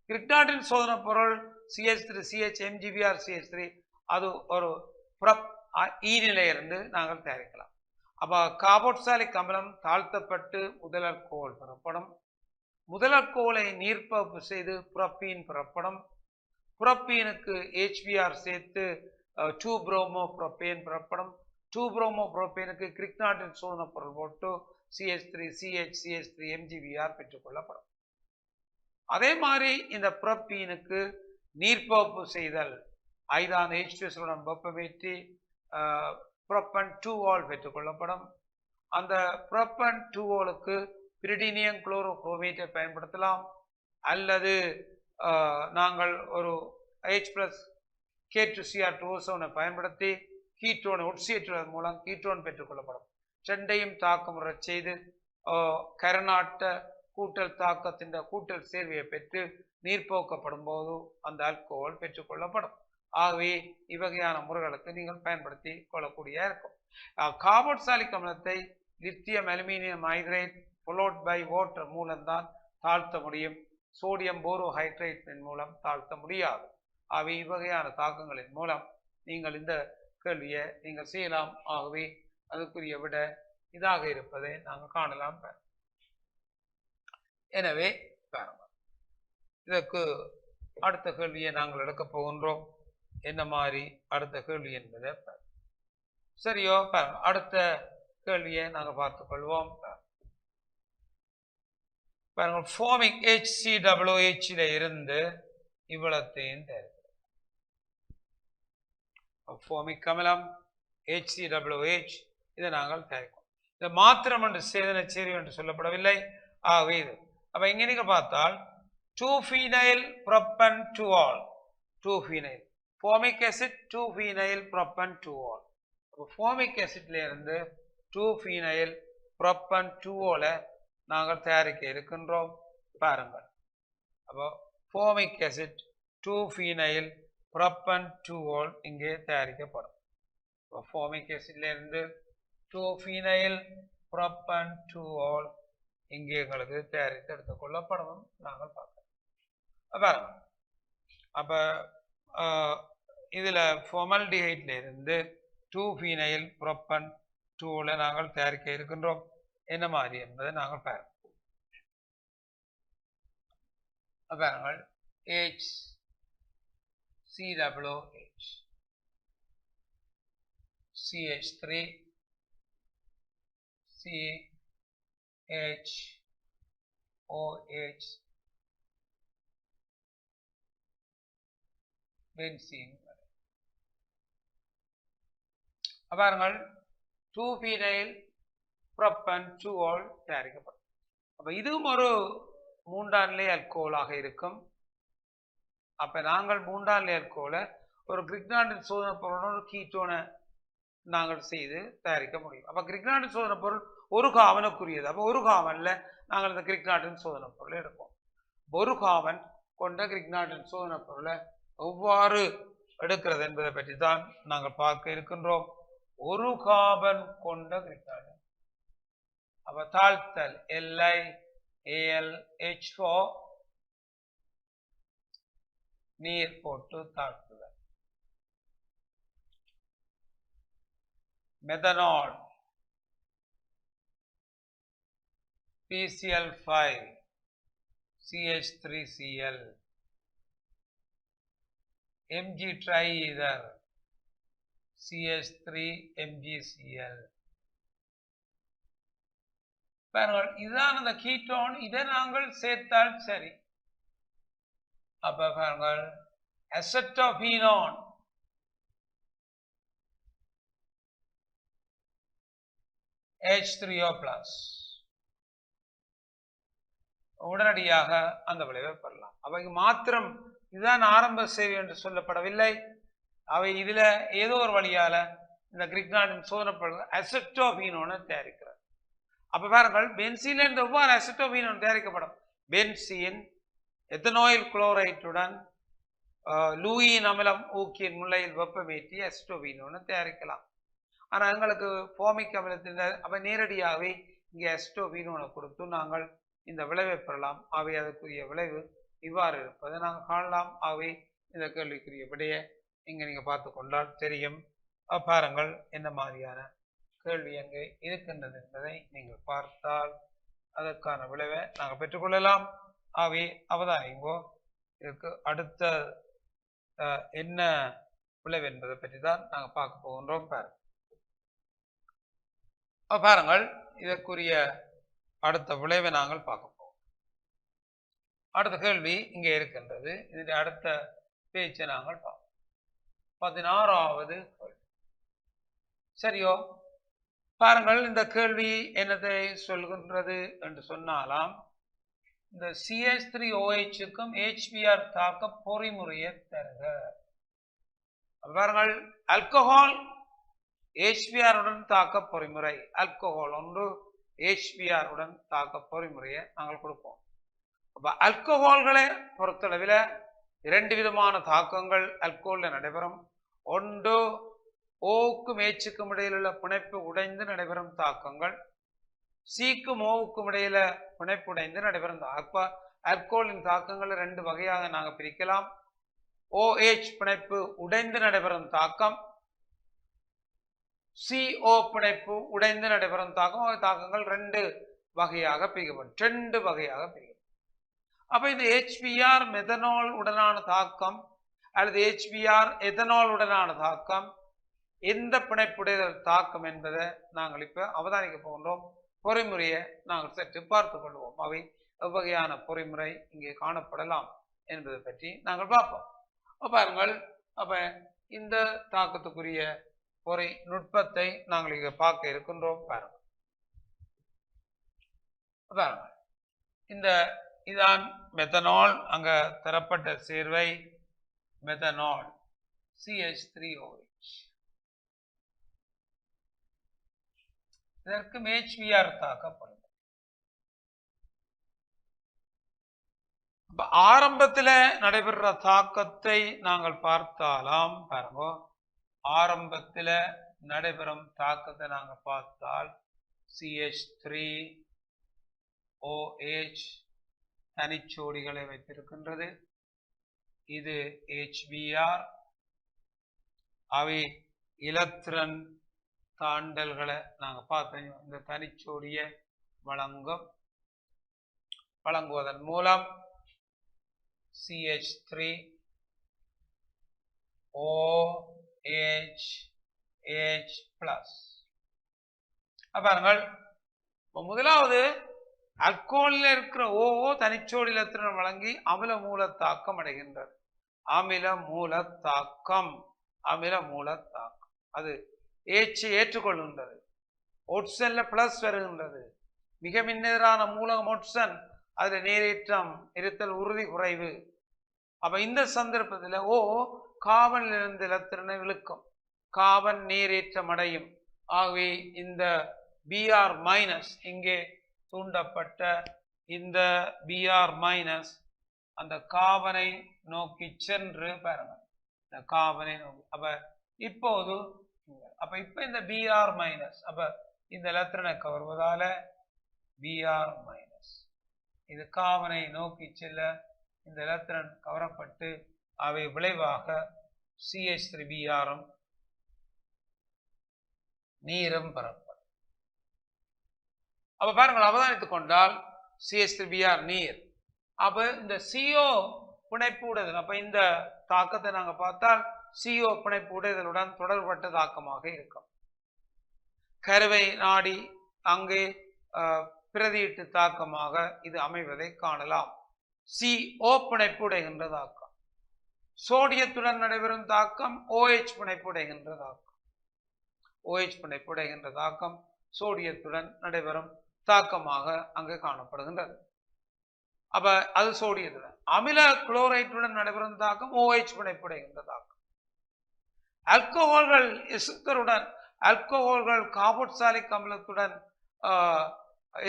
கிரிக்னாட்டின் சோதனை பொருள் CH3 CH MgBr CH3 அது ஒரு ஈநிலையிலிருந்து நாங்கள் தயாரிக்கலாம். அப்ப கார்போக்சாலிக் அமிலம் தாழ்த்தப்பட்டு முதலற்கோல் பெறப்படும். முதலற்கோலை நீர்ப்பகுப்பு செய்து புரப்பீன் பெறப்படும். புரப்பீனுக்கு HBr சேர்த்து 2-bromopropane பெறப்படும். 2-bromopropane கிரிக்னாட்டின் சோதனை பொருள் போட்டு CH3 CH CH3 MgBr பெற்றுக்கொள்ளப்படும். அதே மாதிரி இந்த புரப்பீனுக்கு நீர்ப்பகுப்பு செய்தல் ஐதான H2SO வெப்பமேற்றி புரோப்பன் 2-ol பெற்றுக்கொள்ளப்படும். அந்த புரோப்பன் 2-olக்கு பிரிடீனியம் குளோரோகுரோமேட்டை பயன்படுத்தலாம், அல்லது நாங்கள் ஒரு H+K2Cr2O7 பயன்படுத்தி கீட்டோனை உட்சேற்றுவதன் மூலம் கீட்டோன் பெற்றுக்கொள்ளப்படும். ரெண்டையும் தாக்கமுறை செய்து கரநாட்ட கூட்டல் தாக்கத்தின் கூட்டல் சேர்வையை பெற்று நீர்ப்போக்கப்படும் போது அந்த ஆல்கோஹால் பெற்றுக்கொள்ளப்படும். ஆகவே இவ்வகையான முறைகளுக்கு நீங்கள் பயன்படுத்தி கொள்ளக்கூடிய இருக்கும். கார்போக்சாலிக் அமிலத்தை lithium aluminium hydride followed by water மூலம்தான் தாழ்த்த முடியும். சோடியம் போரோஹைட்ரேட்டின் மூலம் தாழ்த்த முடியாது. ஆகவே இவ்வகையான தாக்கங்களின் மூலம் நீங்கள் இந்த கேள்வியை நீங்கள் செய்யலாம். ஆகவே அதுக்குரிய விட இதாக இருப்பதை நாங்கள் காணலாம். எனவே இதற்கு அடுத்த கேள்வியை நாங்கள் எடுக்கப் போகின்றோம். என்ன மாதிரி அடுத்த கேள்வி என்பதை சரியோ? அடுத்த கேள்வியை நாங்கள் பார்த்துக் கொள்வோம். பாருங்கள், ஃபார்மிங் HCOOH இருந்து இவ்வளத்தையும் தயாரிக்கிறோம். ஃபார்மிக் அமிலம் HCOOH இதை நாங்கள் தயாரிக்கிறோம். இதை மாத்திரம் என்று சேதன சேரி என்று சொல்லப்படவில்லை. ஆகவே இது அப்ப இங்க நீங்க பார்த்தால் 2-phenyl propan 2-ol 2-phenyl formic acid 2-phenyl propan 2-ol. formic acidல இருந்து 2-phenyl propan 2-ol நாங்கள் தயாரிக்க இருக்கின்றோம். பாருங்கள், அப்போ formic acid 2-phenyl புரோப்பன் 2ol இங்கே தயாரிக்கப்படும். ஃபார்மிக் ஆசிட்லேருந்து 2-phenyl புரோப்பன் 2ol இங்கே எங்களுக்கு தயாரித்து எடுத்துக் கொள்ளப்படும் நாங்கள் பார்க்கலாம். அப்ப இதுல ஃபார்மால்டிஹைட்ல இருந்து 2-phenyl புரோப்பன் 2ol நாங்கள் தயாரிக்க இருக்கின்றோம். என்ன மாதிரி என்பதை நாங்கள் பாருங்கள். HCOOH CH3 CHOH benzene. பாருங்கள் 2-phenyl புரோப்பன் 2ol தயாரிக்கப்படும். அப்ப இதுவும் ஒரு மூன்றாம் நிலை அல்கோலாக இருக்கும். அப்ப நாங்கள் மூன்றாம் நிலை அல்கோலை ஒரு கிரிக்னால்டின் சோதனை பொருளோட ஒரு கீட்டோனை நாங்கள் செய்து தயாரிக்க முடியும். அப்ப கிரிக்னால்டின் சோதனை பொருள் ஒரு காவனுக்குரியது. அப்ப ஒரு காவன்ல நாங்கள் இந்த கிரிக்னால்டின் சோதனை பொருளை எடுப்போம். ஒரு காவன் கொண்ட கிரிக்னால்டின் சோதனை பொருளை எவ்வாறு எடுக்கிறது என்பதை பற்றி தான் நாங்கள் பார்க்க இருக்கின்றோம். ஒரு கார்பன் கொண்ட கிரிக்னால்டின். அப்ப தாழ்த்தல் LiAlH4 நீர் போட்டு தாழ்த்துதல். Methanol PCl5 CH3Cl Mg triether CH3 MgCl. பாருங்கள், இதுதான் அந்த கீட்டோன். இதை நாங்கள் சேர்த்தால் சரி. அப்ப பாருங்கள், அசெட்டோபீனோன் H3O+ உடனடியாக அந்த விளைவை பெறலாம். அவை மாத்திரம் இதுதான் ஆரம்ப சேவை என்று சொல்லப்படவில்லை. அவை இதுல ஏதோ ஒரு வழியால இந்த கிரிக்னால்டின் சோதனை அசெட்டோபீனோனை தயாரிக்கிறார். அப்ப பாருங்கள், பென்சீன்ல இருந்து எவ்வாறு அசெட்டோபீனோன் தயாரிக்கப்படும்? பென்சீன் எத்தனாயில் குளோரைட்டுடன் லூயின் அமிலம் ஊக்கியின் முல்லையில் வெப்பமேற்றி அசெட்டோபீனோனை தயாரிக்கலாம். ஆனா எங்களுக்கு ஃபார்மிக் அமிலத்தின் அப்ப நேரடியாகவே இங்கே அசெட்டோபீனோனை கொடுத்து நாங்கள் இந்த விளைவை பெறலாம். அவை அதற்குரிய விளைவு இவ்வாறு இருப்பதை நாங்கள் காணலாம். அவை இந்த கேள்விக்குரிய விடைய இங்க நீங்க பார்த்து கொண்டால் தெரியும். பாருங்கள் என்ன மாதிரியான கேள்வி அங்கே இருக்கின்றது என்பதை நீங்கள் பார்த்தால் அதற்கான விளைவை நாங்கள் பெற்றுக்கொள்ளலாம். அவை அவதானிங்கோ. இதுக்கு அடுத்த என்ன விளைவு என்பதை பற்றி தான் நாங்கள் பார்க்க போகின்றோம். பாருங்கள், இதற்குரிய அடுத்த விளைவை நாங்கள் பார்க்க போவோம். அடுத்த கேள்வி இங்கே இருக்கின்றது. இதனுடைய அடுத்த பேச்சை நாங்கள் பார்ப்போம். 16வது கேள்வி. சரியோ? பாருங்கள், இந்த கேள்வி என்னதை சொல்கின்றது என்று சொன்னாலாம், இந்த CH3OHக்கும் HBr தாக்க பொறிமுறையை தருக. பாருங்கள், ஆல்கஹால் HBr உடன் தாக்க பொறிமுறை. ஆல்கஹால் ஒன்று HBr உடன் தாக்க பொறிமுறையை நாங்கள் கொடுப்போம். அப்ப ஆல்கஹால்களை பொறுத்தளவில் இரண்டு விதமான தாக்கங்கள் ஆல்கஹாலில் நடைபெறும். ஒன்று ஓவுக்கும் ஏச்சுக்கும் இடையில் உள்ள பிணைப்பு உடைந்து நடைபெறும் தாக்கங்கள். சீக்கும் ஓவுக்கும் இடையில பிணைப்பு உடைந்து நடைபெறும். அப்ப ஆல்கஹாலின் தாக்கங்களை ரெண்டு வகையாக நாங்கள் பிரிக்கலாம். OH பிணைப்பு உடைந்து நடைபெறும் தாக்கம், CO பிணைப்பு உடைந்து நடைபெறும் தாக்கம். தாக்கங்கள் ரெண்டு வகையாக பிரிக்கப்படும். அப்ப இந்த HBr மெத்தனால் உடனான தாக்கம் அல்லது HBr எத்தனால் உடனான தாக்கம், எந்த பிணைப்புடைதல் தாக்கம் என்பதை நாங்கள் இப்ப அவதானிக்க போகின்றோம். பொறிமுறையை நாங்கள் சற்று பார்த்துக் கொள்வோம். அவை எவ்வகையான பொறிமுறை இங்கே காணப்படலாம் என்பதை பற்றி நாங்கள் பார்ப்போம். பாருங்கள், அப்ப இந்த தாக்கத்துக்குரிய பொறி நுட்பத்தை நாங்கள் இங்க பார்க்க இருக்கின்றோம். பாருங்கள், இந்த இதான் மெத்தனால். அங்க தரப்பட்ட சேர்வை மெத்தனால் CH3OH. இதற்கு HBr தாக்கப்படும். அப்ப ஆரம்பத்துல நடைபெறுற தாக்கத்தை நாங்கள் பார்த்தாலாம் பாருங்க. ஆரம்பத்துல நடைபெறும் தாக்கத்தை நாங்கள் பார்த்தால் CH3OH தனிச்சோடிகளை வைத்திருக்கின்றது. இது HBr. அவை எலக்ட்ரான் தாண்டல்களை நாங்கள் பார்த்தோம். இந்த தனிச்சோடியை வழங்குவதன் மூலம் CH3OH+. பாருங்கள், முதலாவது அல்கோலில் இருக்கிற OO தனிச்சோடி எலக்ட்ரான் வழங்கி அமில மூலத்தாக்கம் அடைகின்றது. அமில மூலத்தாக்கம் அது H ஏற்றுக்கொள்கின்றது. ஒட்சன்ல பிளஸ் வருகின்றது. மிக மின்னெதிரான மூலகம் ஒட்சன், அதுல நேரேற்றம் இருத்தல் உறுதி குறைவு. அப்ப இந்த சந்தர்ப்பத்தில் கார்பனில் இருந்து எலக்ட்ரானை இழுக்கும், கார்பன் நேரேற்றம் அடையும். ஆகவே இந்த Br- இங்கே தூண்டப்பட்ட இந்த Br- அந்த கார்பனை நோக்கி சென்று பாருங்க, இந்த கார்பனை நோக்கி. இப்ப இந்த Br- இந்த எலக்ட்ரானை கவர்வதால Br- இது கார்பனை நோக்கி செல்ல இந்த எலக்ட்ரான் கவரப்பட்டு அவை விளைவாக CH3Br நீரும் பெறப்படும். பாருங்கள், அவதானித்துக் கொண்டால் CH3Br நீர். இந்த CO பிணைப்பு உடைதல், இந்த தாக்கத்தை நாங்கள் பார்த்தால் CO பிணைப்பு உடைதலுடன் தொடர்பட்ட தாக்கமாக இருக்கும். கருவை நாடி அங்கே பிரதியிட்டு தாக்கமாக இது அமைவதை காணலாம். CO பிணைப்பு உடைகின்ற தாக்கம். சோடியத்துடன் நடைபெறும் தாக்கம் OH பிணைப்பு உடைகின்ற தாக்கம். OH பிணைப்பு உடைகின்ற தாக்கம் சோடியத்துடன் நடைபெறும் தாக்கமாக அங்கே காணப்படுகின்றது. அது சோடியத்துடன். அமில குளோரைட்டுடன் நடைபெறும் தாக்கம் OH பிணைப்பு உடைகின்ற தாக்கம். ஆல்கஹால்கள் எசுத்தருடன், ஆல்கஹால்கள் கார்பாக்சிலிக் அமிலத்துடன்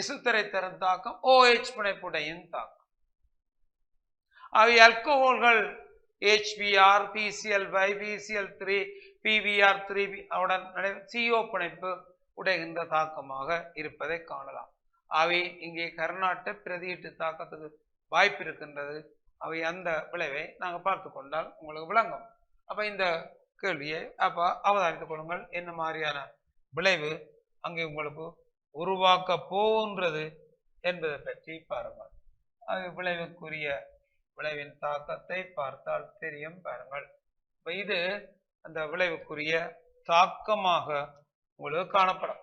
எசுத்தரை தரும் தாக்கம் OH பிணைப்புடையின் தாக்கம். ஆல்கஹால்கள் HBr, PCl5, PCl3, PBr3 உடன் CO பிணைப்பு உடைகின்ற தாக்கமாக இருப்பதை காணலாம். அவை இங்கே கர்நாட்ட பிரதியீட்டு தாக்கத்துக்கு வாய்ப்பு இருக்கின்றது. அவை அந்த விளைவை நாங்கள் பார்த்து கொண்டால் உங்களுக்கு விளங்கும். இந்த கேள்வியை அவதானித்துக் கொள்ளுங்கள். என்ன மாதிரியான விளைவு அங்கே உங்களுக்கு உருவாக்க போகின்றது என்பதை பற்றி பாருங்கள். அது விளைவின் தாக்கத்தை பார்த்தால் தெரியும். பாருங்கள், இது அந்த விளைவுக்குரிய தாக்கமாக உங்களுக்கு காணப்படும்.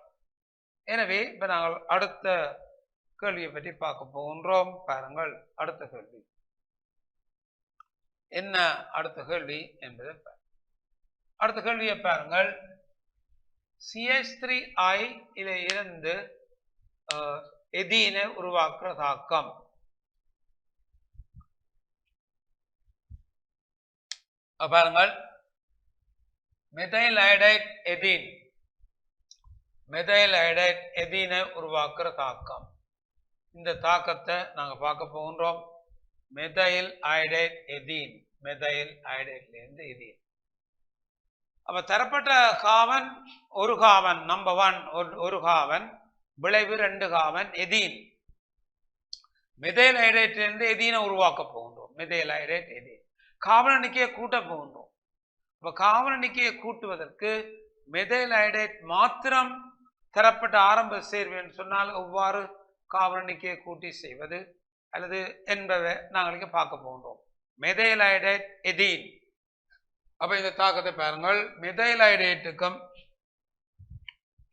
எனவே இப்ப நாங்கள் அடுத்த கேள்வியை பற்றி பார்க்க போகின்றோம். பாருங்கள், அடுத்த கேள்வி என்ன? அடுத்த கேள்வி என்பதை அடுத்த கேள்வியை பாருங்கள். CH3I இருந்து எதீனை உருவாக்குற தாக்கம். பாருங்கள், மெதைல் அயோடைட் எதீனை உருவாக்குற தாக்கம். இந்த தாக்கத்தை நாங்க பார்க்க போகின்றோம். மெதைல் அயோடைட் இருந்து எதீன். தரப்பட்ட கார்பன் ஒரு கார்பன், நம்பர் 1 ஒரு கார்பன், விளைவு 2 கார்பன் எதீன். மெதைல் அயோடைட் இருந்து எதீனை உருவாக்க போகின்றோம். மெதைல் அயோடைட் எதீன் கார்பன் எண்ணிக்கையை கூட்ட போகின்றோம். கார்பன் எண்ணிக்கையை கூட்டுவதற்கு மெதைல் அயோடைட் மாத்திரம் தரப்பட்ட ஆரம்ப சேர்வு என்று சொன்னால் எவ்வாறு கார்பன் எண்ணிக்கையை கூட்டி செய்வது அல்லது என்பதை நாங்கள் இங்கே பார்க்க போகின்றோம். Methyl iodide ethene. இந்த தாக்கத்தை பாருங்கள். மெதைல் அயோடைட்டுக்கும்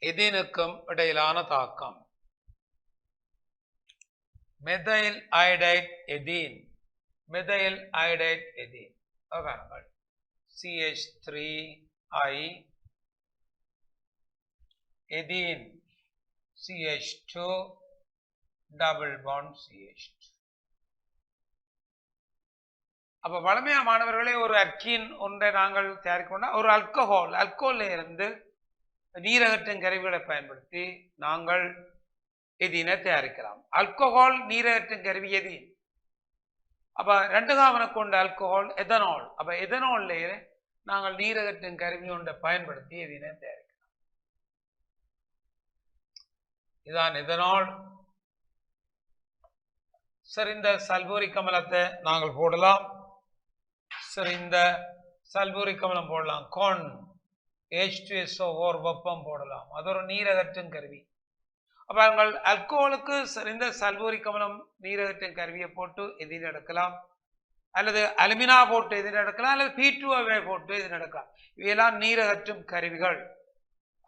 எதீனுக்கும் இடையிலான தாக்கம். மெதைல் அயோடைட் எதீன் பாருங்கள். CH3I எதீன் CH2 double bond CH2. வளமையா மாணவர்களே, ஒரு அல்கீன் ஒன்றை நாங்கள் தயாரிக்கணும்னா ஒரு அல்கோஹால் இருந்து நீரகற்றும் கருவிகளை பயன்படுத்தி நாங்கள் எதீனை தயாரிக்கலாம். அல்கோஹால் நீரகற்றும் கருவி எதீன். அப்ப 2 காவன கொண்ட ஆல்கஹால் எதனால். அப்ப எதனால்லையே நாங்கள் நீரகற்றும் கருவி ஒன்றை பயன்படுத்தி எதினை தயாரிக்கலாம். இதான் எதனால். சரி, இந்த சல்பூரிக் அமிலத்தை நாங்கள் போடலாம். சரி, இந்த சல்பூரிக் அமிலம் போடலாம். கான் H2SO4 வெப்பம் போடலாம். அது ஒரு நீரகற்றும் கருவி. அப்ப நாங்கள் ஆல்கஹாலுக்கு இந்த சல்பூரிக் அமிலம் நீரகற்றும் கருவியை போட்டு எதிர் எடுக்கலாம், அல்லது அலுமினா போட்டு எதிர் எடுக்கலாம், அல்லது P2O போட்டு எதிர் எடுக்கலாம். இவையெல்லாம் நீரகற்றும் கருவிகள்.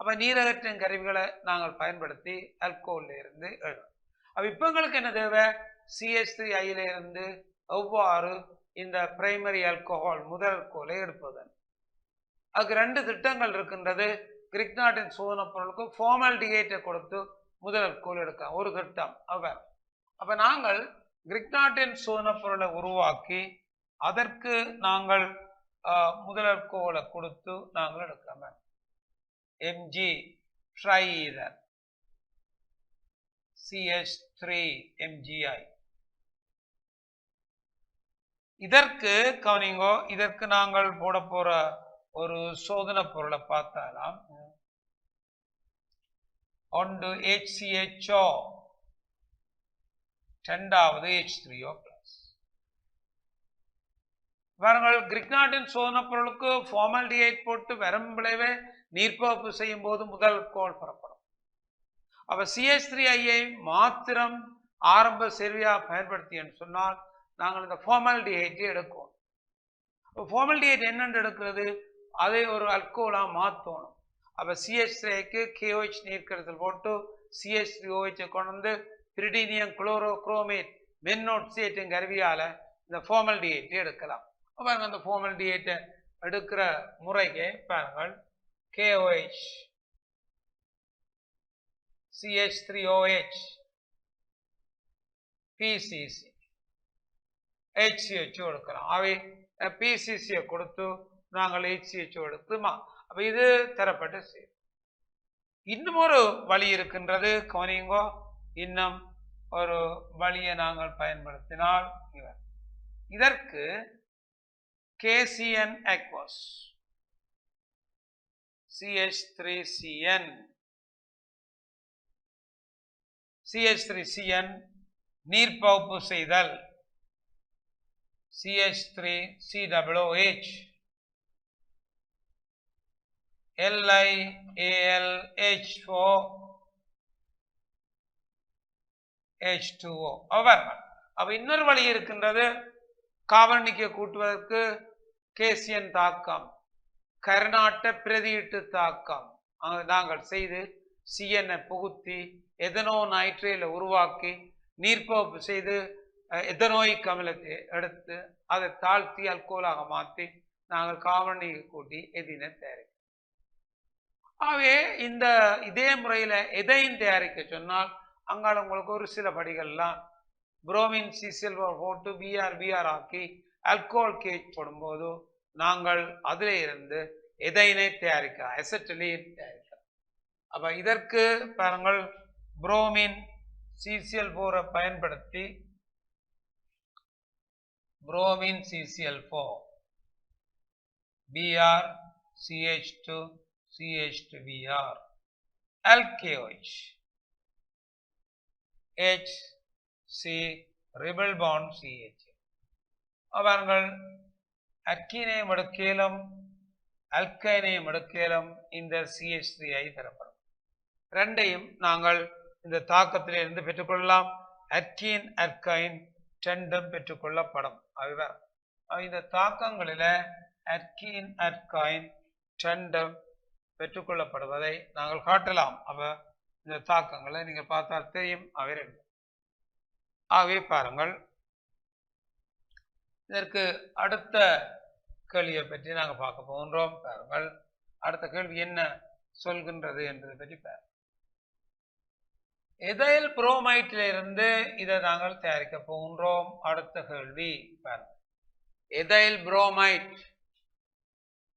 அப்ப நீரகற்றும் கருவிகளை நாங்கள் பயன்படுத்தி ஆல்கஹால்ல இருந்து எழுதலாம். அப்ப இப்ப எங்களுக்கு என்ன தேவை? CH3I இருந்து எவ்வாறு இந்த பிரைமரி ஆல்கஹால் முதல் ஆல்கஹாலை எடுப்பது. அதுக்கு 2 திட்டங்கள் இருக்கின்றது. கிரிக்னாட்டின் சோதனை பொருளுக்கு ஃபார்மால்டிஹைடை கொடுத்து முதல் ஆல்கஹால் எடுக்கலாம், ஒரு திட்டம். அப்ப நாங்கள் கிரிக்னாட்டின் சோதனை பொருளை உருவாக்கி அதற்கு நாங்கள் முதல் ஆல்கஹாலை கொடுத்து நாங்கள் எடுக்கலாம். Mg ட்ரைஈதர் CH3MgI. இதற்கு கவனிங்கோ, இதற்கு நாங்கள் போட போற ஒரு சோதனை பொருளை பார்த்தாலாம். ஒன்று HCHO, இரண்டாவது H3O+. பாருங்கள், கிரிக்னாட்டின் சோதனை பொருளுக்கு ஃபார்மால்டிஹைட் போட்டு வெறும் விளைவை நீர்ப்பகுப்பு செய்யும் போது முதல் ஆல்கஹால் பெறப்படும். அப்ப CH3I மாத்திரம் ஆரம்ப சேர்வியா பயன்படுத்தி சொன்னால் நாங்கள் இந்த ஃபார்மால்டிஹைட்டை எடுக்கணும். ஃபார்மால்டிஹைட் என்னென்று எடுக்கிறது? அதை ஒரு ஆல்கஹாலா மாற்றணும். அப்ப CH3க்கு KOH நீர்க்கரசல் போட்டு CH3OH கொண்டு வந்து பிரிடினியம் குளோரோக்ரோமேட் மென்னோட்சியேட்டின் கருவியால இந்த ஃபார்மால்டிஹைட்டை எடுக்கலாம். பாருங்க, அந்த ஃபார்மால்டிஹைட்டை எடுக்கிற முறைக்கு பாருங்கள். KOH CH3OH PCC HCHO எடுக்கலாம். அவை PCCயை கொடுத்து நாங்கள் HCHO எடுத்துமா. அப்ப இது தரப்பட்ட செய்தி. இன்னும் ஒரு வழி இருக்கின்றது, கவனிங்கோ. இன்னும் ஒரு வழியை நாங்கள் பயன்படுத்தினால் இதற்கு KCN aqueous CH3CN CH3CN நீர்ப்பகுப்பு செய்தல் CH3COOH LiAlH4 H2O. அப்ப இன்னொரு வழி இருக்கின்றது. கார்பனிக்க கூட்டுவதற்கு KCN தாக்கம், கர்நாட்ட பிரதியீட்டு தாக்கம் நாங்கள் செய்து CN புகுத்தி எதனோ நைட்ரேல உருவாக்கி நீர்ப்பகுப்பு செய்து எதனோயிக் அமிலத்தை எடுத்து அதை தாழ்த்தி ஆல்கஹாலாக மாற்றி நாங்கள் கார்பனிக்க கூட்டி எதினை தயாரிக்கிறோம். ஆகவே இதே முறையில எதையும் தயாரிக்க சொன்னால் அங்கால உங்களுக்கு ஒரு சில படிகள்லாம் புரோமின் CCl போட்டு BR ஆக்கி ஆல்கஹால் கேஜ் போடும்போது நாங்கள் அதிலே இருந்து எதைனை தயாரிக்கலாம், அசெட்டிலீன் தயாரிக்கலாம். அப்ப இதற்கு பாருங்கள், புரோமின் CCl4 பயன்படுத்தி bromine CCl4 Br CH2 CH2Br LKOH HC ரிபிள் bond CH. அவர்கள் அக்கீனையும் எடுக்கலும் அல்கைனையும் எடுக்கலும் இந்த CH3I பெறப்படும். ரெண்டையும் நாங்கள் இந்த தாக்கத்திலே இருந்து பெற்றுக்கொள்ளலாம். அர்கீன் அர்கைன் ரெண்டும் பெற்றுக்கொள்ளப்படும். அதுதான் இந்த தாக்கங்களில அர்கீன் அர்கைன் ரெண்டும் பெற்றுக்கொள்ளப்படுவதை நாங்கள் காட்டலாம். அப்ப இந்த தாக்கங்களை நீங்க பார்த்தால் தெரியும் அவை ரெண்டு. ஆகவே பாருங்கள், இதற்கு அடுத்த கேள்வியை பற்றி நாங்கள் பார்க்க போகின்றோம். பாருங்கள், அடுத்த கேள்வி என்ன சொல்கின்றது என்பதை பற்றி பாருங்கள். எதைல் புரோமைட்ல இருந்து இதை நாங்கள் தயாரிக்க போகின்றோம். அடுத்த கேள்வி பாருங்கள், எதைல் புரோமைட்,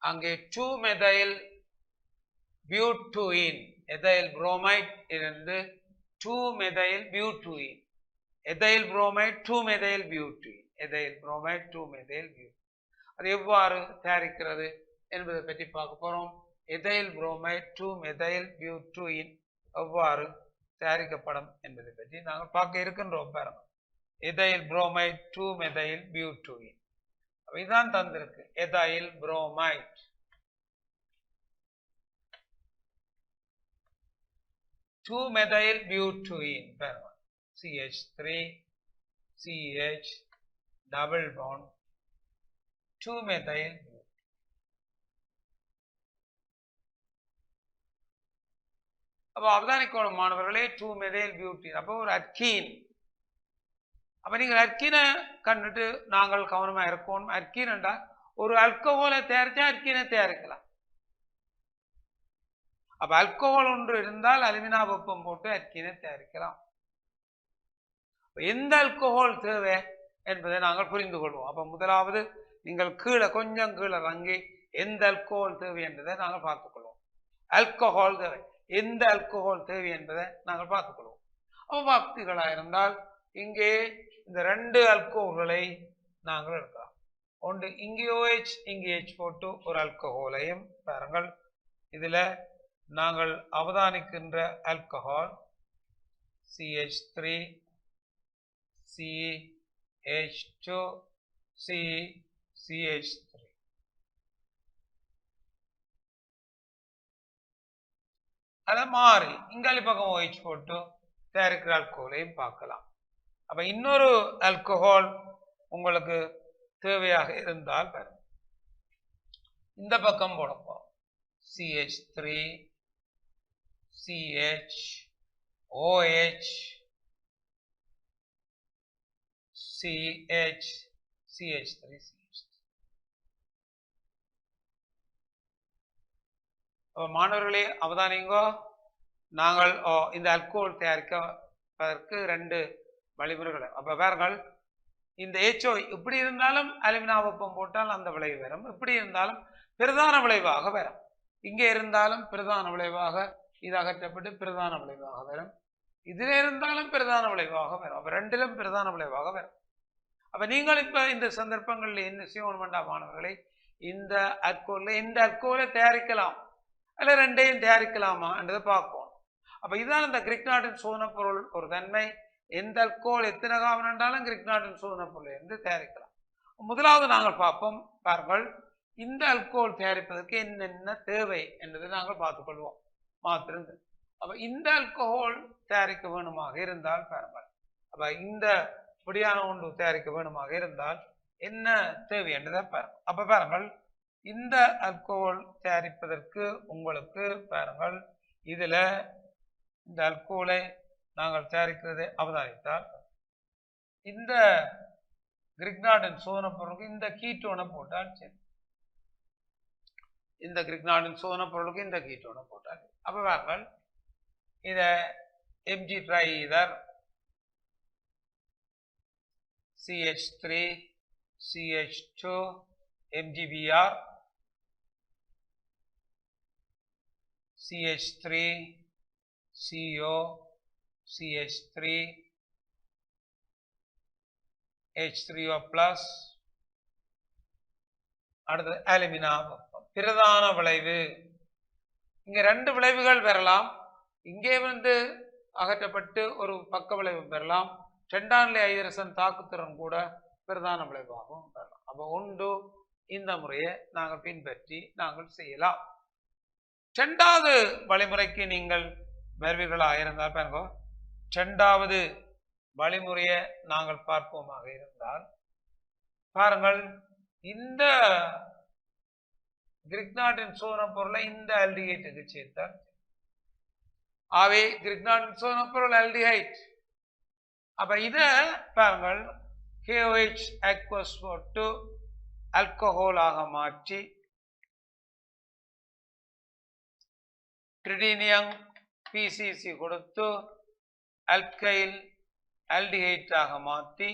அங்கே 2-மெதைல் பியூட்டூயின், எதைல் புரோமைட் இருந்து 2-மெதைல் பியூட்டூயின், எதைல் புரோமைட் 2-மெதைல் பியூட்டூயின், எதைல் புரோமைட் 2 மெதைல் பியூட். அது எவ்வாறு தயாரிக்கிறது என்பதை பற்றி பார்க்க போறோம். எதைல் புரோமைட் 2 மெதைல் பியூட்டூயின் எவ்வாறு தயாரிக்கப்படும் என்பதை பற்றி நாங்கள் பார்க்க இருக்கின்றோம். பாருங்க, எதைல் புரோமைட் 2 மெதைல் பியூட்டூயின் இதான் தந்திருக்கு. எதைல் புரோமைட் 2 மெதைல் பியூட்டூயின் பாருங்க, CH3 CH double bond 2 methyl. அப்போ அவதானிக்கணும் மாணவர்களே, 2 மெதைல் பியூட்டின் அப்போ ஒரு அர்கீன். அப்ப நீங்கள் அர்கீனை கண்டுட்டு நாங்கள் கவனமா இருக்கணும். அர்கீன் என்றால் ஒரு அல்கோஹோலை தயாரிச்சா அர்கீனை தயாரிக்கலாம். அப்ப அல்கோஹோல் ஒன்று இருந்தால் அலுமினா வெப்பம் போட்டு அர்கீனை தயாரிக்கலாம். எந்த அல்கோஹோல் தேவை என்பதை நாங்கள் புரிந்து கொள்வோம். அப்ப முதலாவது நீங்கள் கீழே கொஞ்சம் கீழே இறங்கி எந்த அல்கோஹோல் தேவை என்பதை நாங்கள் பார்த்துக் கொள்வோம். அல்கோஹால் தேவை, எந்த அல்கோஹால் தேவை என்பதை நாங்கள் பார்த்துக் கொள்வோம். அப்ப பார்த்தீர்களா இருந்தால் இங்கே இந்த 2 அல்கோஹோல்களை நாங்கள் எடுக்கலாம். ஒன்று இங்கே OH இங்கே H போட்டு ஒரு அல்கோஹோலையும் பாருங்கள். இதுல நாங்கள் அவதானிக்கின்ற அல்கோஹால் CH3 CH2 CH3. அதை மாறி இங்காலி பக்கம் OH போட்டு தயாரிக்கிற அல்கோஹோலையும் பார்க்கலாம். அப்ப இன்னொரு அல்கோஹால் உங்களுக்கு தேவையாக இருந்தால் பாருங்க, இந்த பக்கம் போடப்போம். CH3 CH OH CH CH3 CH3. மாணவர்களே அவதானிங்கோ, நாங்கள் இந்த அல்கோஹால் தயாரிப்பதற்கு 2 வழிமுறைகள். அப்ப பாருங்கள், இந்த HO இப்படி இருந்தாலும் அலுமினா வெப்பம் போட்டால் அந்த விளைவு வரும். இப்படி இருந்தாலும் பிரதான விளைவாக வரும். இங்கே இருந்தாலும் பிரதான விளைவாக இது அகற்றப்பட்டு பிரதான விளைவாக வரும். இதுல இருந்தாலும் பிரதான விளைவாக வரும். அப்ப 2லும் பிரதான விளைவாக வரும். அப்ப நீங்கள் இப்ப இந்த சந்தர்ப்பங்களில் என்ன செய்யணும் வேண்டாம் மாணவர்களை, இந்த அல்கோஹோல்ல எந்த அல்கோஹோலை தயாரிக்கலாம் அல்ல 2ஐயும் தயாரிக்கலாமா என்றதை பார்ப்போம். அப்ப இதுதான் இந்த கிரிக்னார்டின் சோதனை பொருள் ஒரு தன்மை. எந்த அல்கோஹோல் எத்தனை கார்பன் என்றாலும் கிரிக்னார்டின் சோதனை பொருள் என்று தயாரிக்கலாம். முதலாவது நாங்கள் பார்ப்போம். பாருங்கள், இந்த அல்கோஹோல் தயாரிப்பதற்கு என்னென்ன தேவை என்பதை நாங்கள் பார்த்துக் கொள்வோம் மாத்திருந்து. அப்ப இந்த அல்கோஹோல் தயாரிக்க வேணுமாக இருந்தால் பாருங்கள், அப்ப இந்த பொடியான ஒன்று தயாரிக்க வேணுமாக இருந்தால் என்ன தேவை என்றதை பாருங்கள். அப்ப பாருங்கள், இந்த அல்கோஹோல் தயாரிப்பதற்கு உங்களுக்கு பாருங்கள், இதுல இந்த அல்கோஹோலை நாங்கள் தயாரிக்கிறதை அவதானித்தால் இந்த கிரிக்னார்டின் சோதனை பொருளுக்கு இந்த கீட்டோனை போட்டால் சரி. இந்த கிரிக்னார்டின் சோதனை பொருளுக்கு இந்த கீட்டோனை போட்டால் அப்ப பாருங்கள், இத Mg dry ether CH3 CH2 MgBr CH3 CO CH3 H3O plus அடுத்து அலுமினா வெப்பம். பிரதான விளைவு இங்க 2 விளைவுகள் பெறலாம். இங்கே வந்து அகற்றப்பட்டு ஒரு பக்க விளைவு பெறலாம். 2ஆம் நிலை ஐதரசன் தாக்குத்திறன் கூட பிரதான விளைவாகவும் பெறலாம். அப்ப ஒன்று இந்த முறையை நாங்கள் பின்பற்றி நாங்கள் செய்யலாம். 2வது வழிமுறைக்கு நீங்கள் வருவீர்களாக இருந்தால் பாருங்க, 2வது வழிமுறையை நாங்கள் பார்ப்போமாக இருந்தால் பாருங்கள், இந்த கிரிக்னார்டின் சோதனை பொருளை இந்த ஆல்டிஹைட்டுக்கு சேர்த்தால் ஆவே கிரிக்னார்டின் சோதனை பொருள் ஆல்டிஹைட். அப்ப இத பாருங்கள், KOH aqueous போட்டு ஆல்கஹாலாக மாற்றி ட்ரிடினியம் PCC கொடுத்து அல்கைல் ஆல்டிஹைட்டாக மாற்றி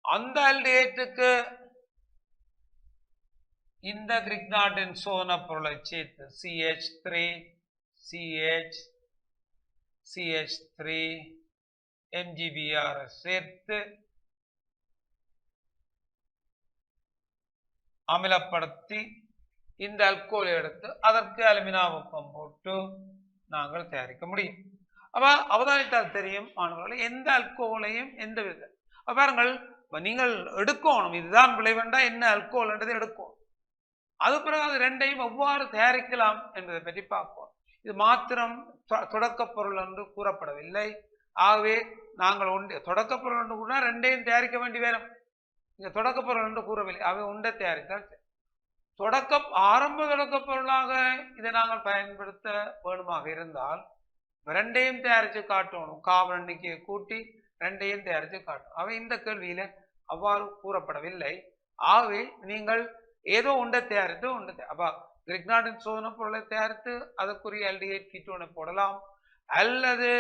அந்த ஆல்டிஹைட்டுக்கு இந்த கிரிக்னார்டின் சோதனை பொருளை சேர்த்து CH3 CH CH3 MgBr சேர்த்து அமிலப்படுத்தி இந்த அல்கோலை எடுத்து அதற்கு அலுமினா வெப்பம் போட்டு நாங்கள் தயாரிக்க முடியும். அப்ப அவதானித்தால் தெரியும் மாணவர்களே, எந்த அல்கோலையும் எந்த வித பாருங்கள் நீங்கள் எடுக்கணும், இதுதான் விளைவெண்டா என்ன அல்கோல் என்றதை எடுக்கும். அது பிறகு அது ரெண்டையும் எவ்வாறு தயாரிக்கலாம் என்பதை பற்றி பார்ப்போம். இது மாத்திரம் தொடக்க பொருள் என்று கூறப்படவில்லை. ஆகவே நாங்கள் தொடக்க பொருள் என்று கூட ரெண்டையும் தயாரிக்க வேண்டி வேணும். இங்க தொடக்க பொருள் என்று கூறவில்லை, அவை உண்டை தயாரித்தால் ஆரம்ப தொடக்க பொருளாக இதை நாங்கள் பயன்படுத்த வேணுமாக இருந்தால் ரெண்டையும் தயாரித்து காட்டணும். கார்பன் எண்ணிக்கையை கூட்டி ரெண்டையும் தயாரித்து காட்டணும். அவை இந்த கேள்வியில அவ்வாறு கூறப்படவில்லை. ஆகவே நீங்கள் ஏதோ ஒன்றை தயாரித்து அப்ப கிரிக்னார்டின் சோதனை பொருளை தயாரித்து அதற்குரிய ஆல்டிஹைட் கீட்டோனை போடலாம், அல்லது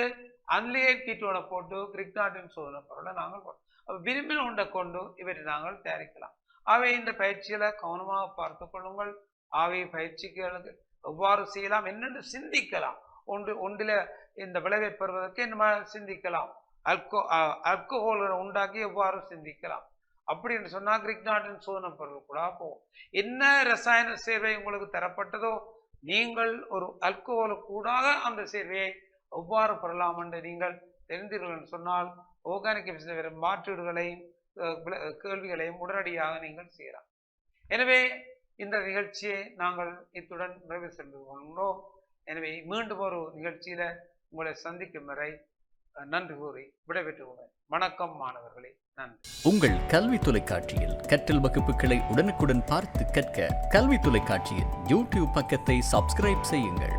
அன்லிஹைட் கீட்டோனை போட்டு கிரிக்னார்டின் சோதனை பொருளை நாங்கள் போடலாம். அப்ப விரும்பின ஒன்றை கொண்டு இவற்றை நாங்கள் தயாரிக்கலாம். ஆகவே இந்த பயிற்சியில கவனமாக பார்த்து கொள்ளுங்கள். ஆகவே பயிற்சிகளுக்கு எவ்வாறு செய்யலாம் என்னென்று சிந்திக்கலாம். ஒன்றில இந்த விளைவை பெறுவதற்கு என்ன சிந்திக்கலாம், அல்கோஹோல்களை உண்டாக்கி எவ்வாறு சிந்திக்கலாம் அப்படின்னு சொன்னா கிரிக்னார்டின் சோதனை பொருள் கூட போகும். என்ன ரசாயன சேர்வை உங்களுக்கு தரப்பட்டதோ நீங்கள் ஒரு அல்கோஹோல் கூடாக அந்த சேர்வையை எவ்வாறு பெறலாம் என்று நீங்கள் தெரிந்தீர்கள் சொன்னால் ஆர்கானிக் கெமிஸ்ட்ரி வரும் மாற்றீடுகளையும் கேள்விகளையும் உடனடியாக நீங்கள் செய்யலாம். எனவே இந்த நிகழ்ச்சியை நாங்கள் இத்துடன் நிறைவு சென்று கொண்டோம். எனவே மீண்டும் ஒரு நிகழ்ச்சியில உங்களை சந்திக்கும் வரை நன்றி கூறி விடைபெற்றுள்ளேன். வணக்கம் மாணவர்களே, நன்றி. உங்கள் கல்வி தொலைக்காட்சியில் கற்றல் வகுப்புகளை உடனுக்குடன் பார்த்து கற்க கல்வி தொலைக்காட்சியின் யூடியூப் பக்கத்தை சப்ஸ்கிரைப் செய்யுங்கள்.